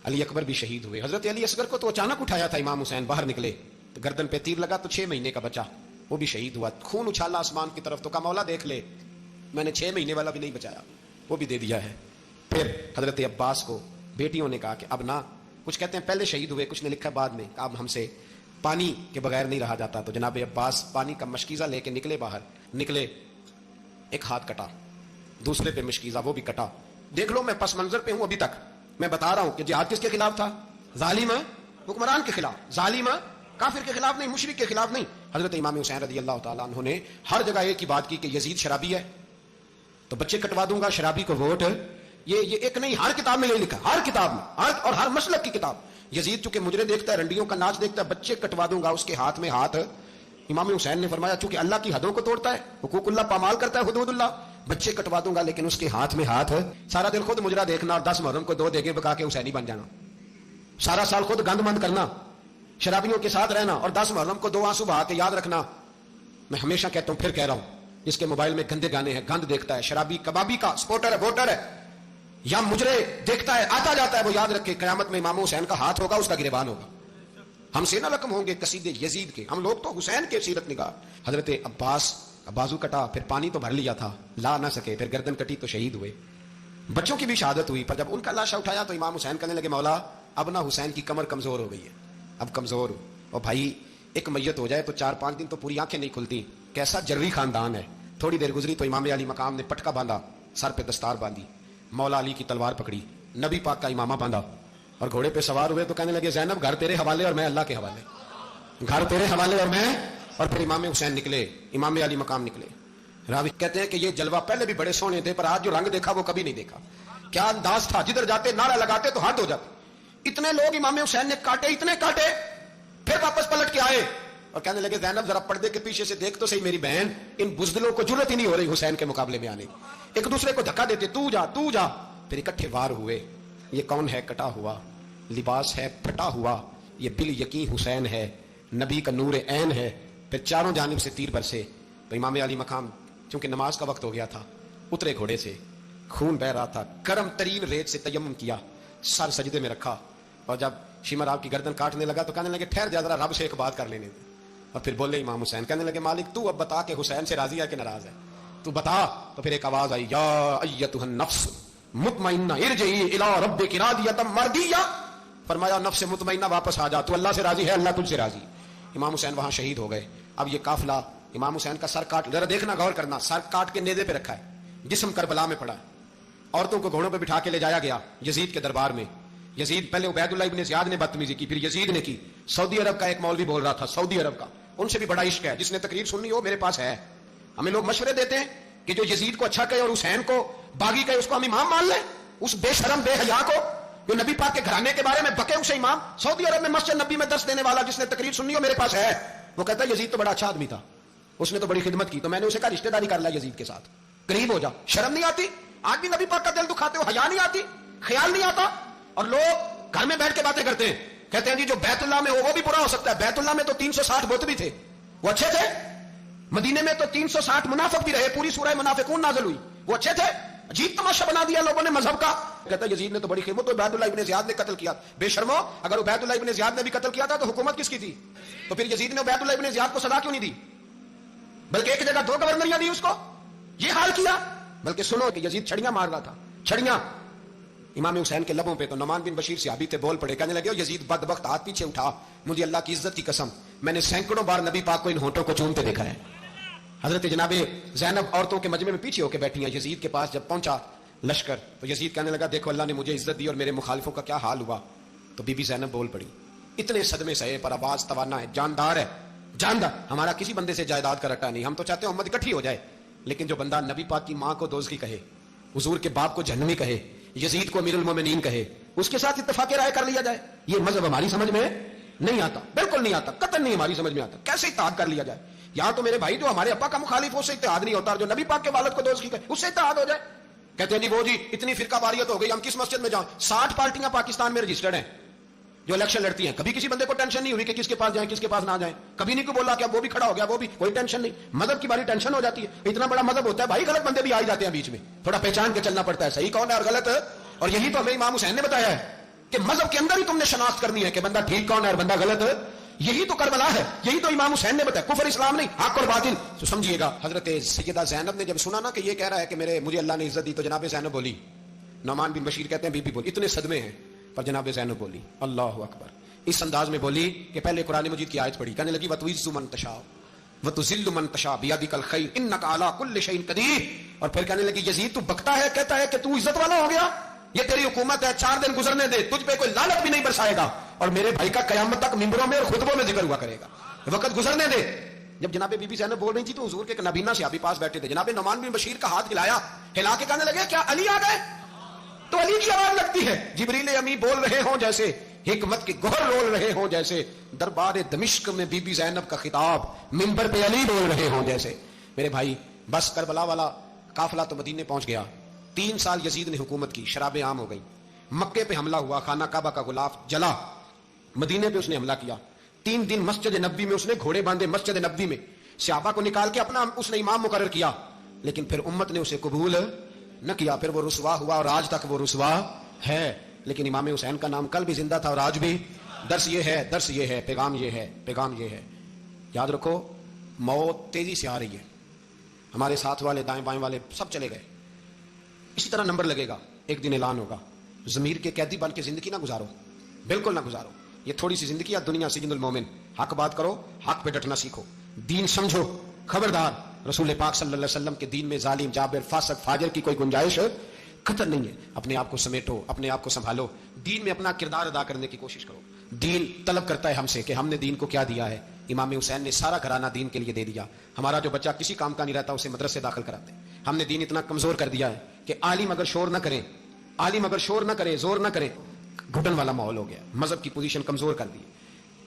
علی اکبر بھی شہید ہوئے. حضرت علی اصغر کو تو اچانک اٹھایا تھا امام حسین, باہر نکلے تو گردن پہ تیر لگا تو 6 مہینے کا بچہ وہ بھی شہید ہوا. خون اچھالا آسمان کی طرف تو کہا مولا دیکھ لے, میں نے 6 مہینے والا بھی نہیں بچایا, وہ بھی دے دیا ہے. پھر حضرت عباس کو بیٹیوں نے کہا کہ اب نہ, کچھ کہتے ہیں پہلے شہید ہوئے, کچھ نے لکھا بعد میں, اب ہم سے پانی کے بغیر نہیں رہا جاتا. تو جناب عباس پانی کا مشکیزہ لے کے نکلے, باہر نکلے, ایک ہاتھ کٹا, دوسرے پہ مشکیزہ وہ بھی کٹا. دیکھ لو میں پس منظر پہ ہوں ابھی تک. میں بتا رہا ہوں کہ جہاد کس کے خلاف تھا؟ ظالم حکمران کے خلاف, ظالم کافر کے خلاف نہیں, مشرک کے خلاف نہیں. حضرت امام حسین رضی اللہ تعالیٰ عنہ نے ہر جگہ ایک ہی بات کی کہ یزید شرابی ہے تو بچے کٹوا دوں گا, شرابی کو ووٹ. یہ ایک نہیں, ہر کتاب میں یہ لکھا, ہر کتاب میں, اور ہر مسلک کی کتاب. یزید چونکہ مجرے دیکھتا ہے, رنڈیوں کا ناچ دیکھتا ہے, بچے کٹوا دوں گا, اس کے ہاتھ میں ہاتھ. امام حسین نے فرمایا چونکہ اللہ کی حدوں کو توڑتا ہے, حقوق اللہ پامال کرتا ہے, حدود اللہ, بچے کٹوا دوں گا لیکن اس کے ہاتھ میں ہاتھ. سارا دن خود مجرا دیکھنا اور 10 محرم کو 2 دیگیں پکا کے حسینی بن جانا, سارا سال خود گند مند کرنا, شرابیوں کے ساتھ رہنا, اور 10 محرم کو 2 آنسو بہا کے یاد رکھنا. میں ہمیشہ کہتا ہوں, پھر کہہ رہا ہوں, جس کے موبائل میں گندے گانے ہیں, گند دیکھتا ہے, شرابی کبابی کا سپورٹر ہے, ووٹر ہے, یا مجرے دیکھتا ہے آتا جاتا ہے, وہ یاد رکھے قیامت میں امام حسین کا ہاتھ ہوگا, اس کا گریبان ہوگا. ہم سے نہ رقم ہوں گے قصیدے یزید کے, ہم لوگ تو حسین کے سیرت نگاہ. حضرت عباس بازو کٹا, پھر پانی تو بھر لیا تھا, لا نہ سکے, پھر گردن کٹی تو شہید ہوئے. بچوں کی بھی شہادت ہوئی, پر جب ان کا لاشا اٹھایا تو امام حسین کہنے لگے مولا اب نہ حسین کی کمر کمزور ہو گئی ہے, اب کمزور ہو. اور بھائی ایک میت ہو جائے تو 4-5 دن تو پوری آنکھیں نہیں کھلتی. کیسا جروی خاندان ہے. تھوڑی دیر گزری تو امام علی مقام نے پٹکا باندھا, سر پہ دستار باندھی, مولا علی کی تلوار پکڑی, نبی پاک کا امامہ باندھا, اور گھوڑے پہ سوار ہوئے تو کہنے لگے زینب گھر تیرے حوالے اور میں اللہ کے حوالے, گھر تیرے حوالے اور میں. اور پھر امام حسین نکلے, امام علی مقام نکلے. راوی کہتے ہیں کہ یہ جلوہ پہلے بھی بڑے سونے تھے, پر آج جو رنگ دیکھا وہ کبھی نہیں دیکھا. کیا انداز تھا, جدھر جاتے نعرہ لگاتے تو ہاتھ ہو جاتے. اتنے لوگ امام حسین نے کاٹے, اتنے کاٹے, پھر واپس پلٹ کے آئے اور کہنے لگے زینب ذرا پردے کے پیچھے سے دیکھ تو صحیح میری بہن, ان بزدلوں کو جرت ہی نہیں ہو رہی حسین کے مقابلے میں آنے. ایک دوسرے کو دھکا دیتے, تو جا تو جا. پھر اکٹھے وار ہوئے. یہ کون ہے کٹا ہوا, لباس ہے پھٹا ہوا, یہ بال یقین حسین ہے, نبی کا نور عین ہے. پھر چاروں جانب سے تیر برسے. تو امام علی مقام چونکہ نماز کا وقت ہو گیا تھا, اترے گھوڑے سے, خون بہ رہا تھا, گرم ترین ریت سے تیمم کیا, سر سجدے میں رکھا, اور جب شمر آپ کی گردن کاٹنے لگا تو کہنے لگے ٹھہر جا, ذرا رب سے ایک بات کر لینے دے. اور پھر بولے امام حسین, کہنے لگے مالک تو اب بتا کہ حسین سے راضی ہے کہ ناراض ہے, تو بتا. تو پھر ایک آواز آئی, یا ایتھا النفس مطمئنہ ارجعی الی ربک راضیۃ مرضیہ. فرمایا نفس مطمئنہ واپس آ جا, تو اللہ سے راضی ہے, اللہ تجھ سے راضی. امام حسین وہاں شہید ہو گئے. اب یہ قافلہ امام حسین کا سر کاٹ, ذرا دیکھنا غور کرنا, سر کاٹ کے نیزے پہ رکھا ہے, جسم کربلا میں پڑا. عورتوں کو گھوڑوں پہ بٹھا کے لے جایا گیا یزید کے دربار میں. یزید پہلے عبید اللہ ابن زیاد نے بدتمیزی کی, پھر یزید نے کی. سعودی عرب کا ایک مولوی بول رہا تھا, سعودی عرب کا, ان سے بھی بڑا عشق ہے, جس نے تقریر سننی ہو میرے پاس ہے. ہمیں لوگ مشورے دیتے ہیں کہ جو یزید کو اچھا کہے اور حسین کو باغی کہے اس کو ہم امام مان لیں. اس بے شرم بے حیا کو جو نبی پاک کے گھرانے کے بارے میں بکے اسے امام. سعودی عرب میں مسجد نبی میں درس دینے والا, جس نے تقریر سننی ہو میرے پاس ہے. وہ کہتا ہے یزید تو بڑا اچھا آدمی تھا, اس نے تو بڑی خدمت کی. تو میں نے اسے کہا رشتہ داری کر لا یزید کے ساتھ, قریب ہو جا. شرم نہیں آتی؟ آج بھی نبی پاک کا دل دکھاتے ہو, حیا نہیں آتی, خیال نہیں آتا. اور لوگ گھر میں بیٹھ کے باتیں کرتے ہیں, کہتے ہیں جی جو بیت اللہ میں ہو وہ بھی برا ہو سکتا ہے. بیت اللہ میں تو 360 بت بھی تھے, وہ اچھے تھے. مدینے میں تو 360 منافق بھی رہے, پوری سورہ منافقون نازل ہوئی, وہ اچھے تھے. عجیب تماشا بنا دیا لوگوں نے مذہب کا. کہتا ہے یزید نے تو بڑی خدمت, تو عبید اللہ ابن زیاد نے قتل کیا. بے شرمو, اگر عبید اللہ ابن زیاد نے بھی قتل کیا تھا تو حکومت کس کی تھی؟ تو پھر یزید نے عبید اللہ ابن زیاد کو سزا کیوں نہیں دی, بلکہ ایک جگہ 2 گورنریاں دی اس کو؟ یہ حال کیا. بلکہ سنو کہ یزید چھڑیاں مار رہا تھا, چھڑیاں. امام حسین کے لبوں پہ تو نعمان بن بشیر صحابی تھے, بول پڑے, کہنے لگے یزید بدبخت ہاتھ پیچھے اٹھا, مجھے اللہ کی عزت کی قسم میں نے سینکڑوں بار نبی پاک کو ان ہونٹوں کو چومتے دیکھا ہے. حضرت جناب زینب عورتوں کے مجمع میں پیچھے ہو کے بیٹھی ہیں. یزید کے پاس جب پہنچا لشکر تو یزید کہنے لگا دیکھو اللہ نے مجھے عزت دی اور میرے مخالفوں کا کیا حال ہوا. تو بی بی زینب بول پڑی, اتنے صدمے سہے پر آواز توانا ہے، جاندار ہے، جاندار. ہمارا کسی بندے سے جائیداد کا رٹا نہیں، ہم تو چاہتے ہیں امت اکٹھی ہو جائے، لیکن جو بندہ نبی پاک کی ماں کو دوزخی کہے، حضور کے باپ کو جہنمی کہے، یزید کو امیر المومنین کہے، اس کے ساتھ اتفاق رائے کر لیا جائے، یہ مذہب ہماری سمجھ میں نہیں آتا، بالکل نہیں آتا، قطعاً نہیں ہماری سمجھ میں آتا. کیسے اتحاد کر لیا جائے؟ یہاں تو میرے بھائی جو ہمارے ابا کا مخالف ہو، اس سے اتحاد نہیں ہوتا، اور جو نبی پاک کے والد کو دوزخی کہے اس سے اتحاد ہو جائے. کہتے ہیں جی وہ جی اتنی فرقہ واریت ہو گئی، ہم کس مسجد میں جائیں؟ 60 پارٹیاں پاکستان میں رجسٹرڈ ہیں جو الیکشن لڑتی ہیں. کبھی کسی بندے کو ٹینشن نہیں ہوئی کہ کس کے پاس جائیں کس کے پاس نہ جائیں، کبھی نہیں کوئی بولا کہ اب وہ بھی کھڑا ہو گیا، وہ بھی، کوئی ٹینشن نہیں. مذہب کی باری ٹینشن ہو جاتی ہے، اتنا بڑا مذہب ہوتا ہے بھائی، غلط بندے بھی آ جاتے ہیں بیچ میں، تھوڑا پہچان کے چلنا پڑتا ہے صحیح کون ہے اور غلط. اور یہی تو ہمیں امام حسین نے بتایا ہے کہ مذہب کے اندر ہی تم نے شناخت کرنی ہے کہ بندہ ٹھیک کون ہے اور بندہ غلط. یہی تو کربلا ہے، یہی تو امام حسین نے بتایا، کفر اسلام نہیں، حق اور باطل. تو سمجھیے گا، حضرت سیدہ زینب نے جب سنا نا کہ یہ کہہ رہا ہے کہ مجھے اللہ نے عزت دی، تو جناب زینب بولی، نعمان بن بشیر کہتے ہیں بی بی بولی، اتنے صدمے ہیں پر جناب زینب بولی اللہ اکبر، اس انداز میں بولی کہ پہلے قرآن مجید کی آیت پڑھی، کہنے لگی وَتُعِزُّ مَن تَشَاءُ وَتُذِلُّ مَن تَشَاءُ بِيَدِكَ الْخَيْرُ إِنَّكَ عَلَىٰ كُلِّ شَيْءٍ قَدِيرٌ. اور پھر کہنے لگی یزید تو بکتا ہے، کہتا ہے کہ تو عزت والا ہو گیا، یہ تیری حکومت ہے، 4 دن گزرنے دے، تجھ پہ کوئی لعنت بھی نہیں برسائے گا، اور میرے بھائی کا قیامت تک ممبروں میں اور خطبوں میں ذکر ہوا کرے گا، وقت گزرنے دے. جب جناب بی بی زینب بول رہی تھی تو حضور کے نابینا صحابی پاس بیٹھے تھے، جناب نعمان بن بشیر کا ہاتھ ہلایا، ہلا کے کہنے لگے کیا علی آ گئے؟ تو علی کی آواز لگتی ہے، جبریل امی بول رہے ہوں جیسے، حکمت کے گوہر رول رہے ہوں جیسے، دربار دمشق میں بی بی زینب کا خطاب، منبر پہ علی بول رہے ہوں جیسے. میرے بھائی بس کربلا والا قافلہ تو مدینے پہنچ گیا، 3 سال یزید نے حکومت کی، شرابیں عام ہو گئی، مکے پہ حملہ ہوا، خانہ کعبہ کا غلاف جلا، مدینے پہ اس نے حملہ کیا، 3 دن مسجد نبوی میں اس نے گھوڑے باندھے، مسجد نبوی میں صحابہ کو نکال کے اپنا اس نے امام مقرر کیا، لیکن پھر امت نے اسے قبول نہ کیا، پھر وہ رسوا ہوا اور آج تک وہ رسوا ہے. لیکن امام حسین کا نام کل بھی زندہ تھا اور آج بھی. درس یہ ہے، پیغام یہ ہے، یاد رکھو موت تیزی سے آ رہی ہے، ہمارے ساتھ والے دائیں بائیں والے سب چلے گئے، اسی طرح نمبر لگے گا، ایک دن اعلان ہوگا. ضمیر کے قیدی بن کے زندگی نہ گزارو، بالکل نہ گزارو، یہ تھوڑی سی زندگی ہے دنیا سجن المومن. حق بات کرو، حق پہ ڈٹنا سیکھو، دین سمجھو، خبردار رسول پاک صلی اللہ علیہ وسلم کے دین میں ظالم، جابر، فاسق، فاجر کی کوئی گنجائش خطر نہیں ہے. اپنے آپ کو سمیٹو، اپنے آپ کو سنبھالو، دین میں اپنا کردار ادا کرنے کی کوشش کرو. دین طلب کرتا ہے ہم سے کہ ہم نے دین کو کیا دیا ہے. امام حسین نے سارا گھرانہ دین کے لیے دے دیا. ہمارا جو بچہ کسی کام کا نہیں رہتا اسے مدرسے داخل کراتے ہیں. ہم نے دین اتنا کمزور کر دیا ہے کہ عالم اگر شور نہ کرے، زور نہ کرے، گھٹن والا ماحول ہو گیا، مذہب کی پوزیشن کمزور کر دی.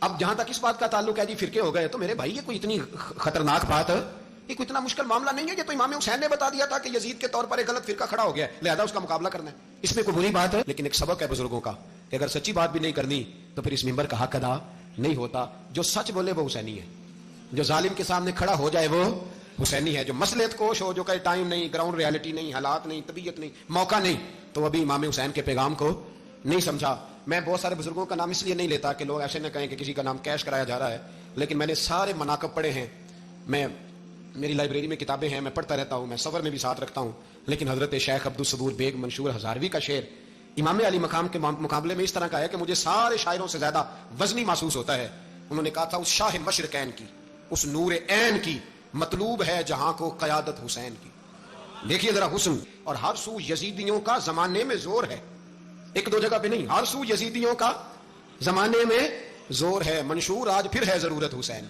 اب جہاں تک اس بات کا تعلق ہے جی فرقے ہو گئے، تو میرے بھائی یہ کوئی اتنی خطرناک بات ہے، یہ کوئی اتنا مشکل معاملہ نہیں ہے. یہ تو امام حسین نے بتا دیا تھا کہ یزید کے طور پر ایک غلط فرقہ کھڑا ہو گیا ہے، لہذا اس کا مقابلہ کرنا ہے. اس میں کوئی بری بات ہے، لیکن ایک سبق ہے بزرگوں کا کہ اگر سچی بات بھی نہیں کرنی تو پھر اس منبر کا حق ادا نہیں ہوتا. جو سچ بولے وہ حسینی ہے، جو ظالم کے سامنے کھڑا ہو جائے وہ حسینی ہے، جو مصلحت کوش ہو، جو کہ ٹائم نہیں، گراؤنڈ ریالٹی نہیں، حالات نہیں، طبیعت نہیں، موقع نہیں، تو ابھی امام حسین کے پیغام کو نہیں سمجھا. میں بہت سارے بزرگوں کا نام اس لیے نہیں لیتا کہ لوگ ایسے نہ کہیں کہ کسی کا نام کیش کرایا جا رہا ہے، لیکن میں نے سارے مناقب پڑھے ہیں. میری لائبریری میں کتابیں ہیں، میں پڑھتا رہتا ہوں، میں سفر میں بھی ساتھ رکھتا ہوں. لیکن حضرت شیخ عبدالصبور بیگ منشور ہزاروی کا شعر امام علی مقام کے مقابلے میں اس طرح کا ہے کہ مجھے سارے شاعروں سے زیادہ وزنی محسوس ہوتا ہے. انہوں نے کہا تھا اس شاہ مشرقین کی، اس نور عین کی مطلوب ہے جہاں کو قیادت حسین کی. دیکھیے ذرا حسن، اور ہر سو یزیدیوں کا زمانے میں زور ہے، ایک دو جگہ پہ نہیں، ہر سو یزیدیوں کا زمانے میں زور ہے. منشور آج پھر ہے ضرورت حسین کی.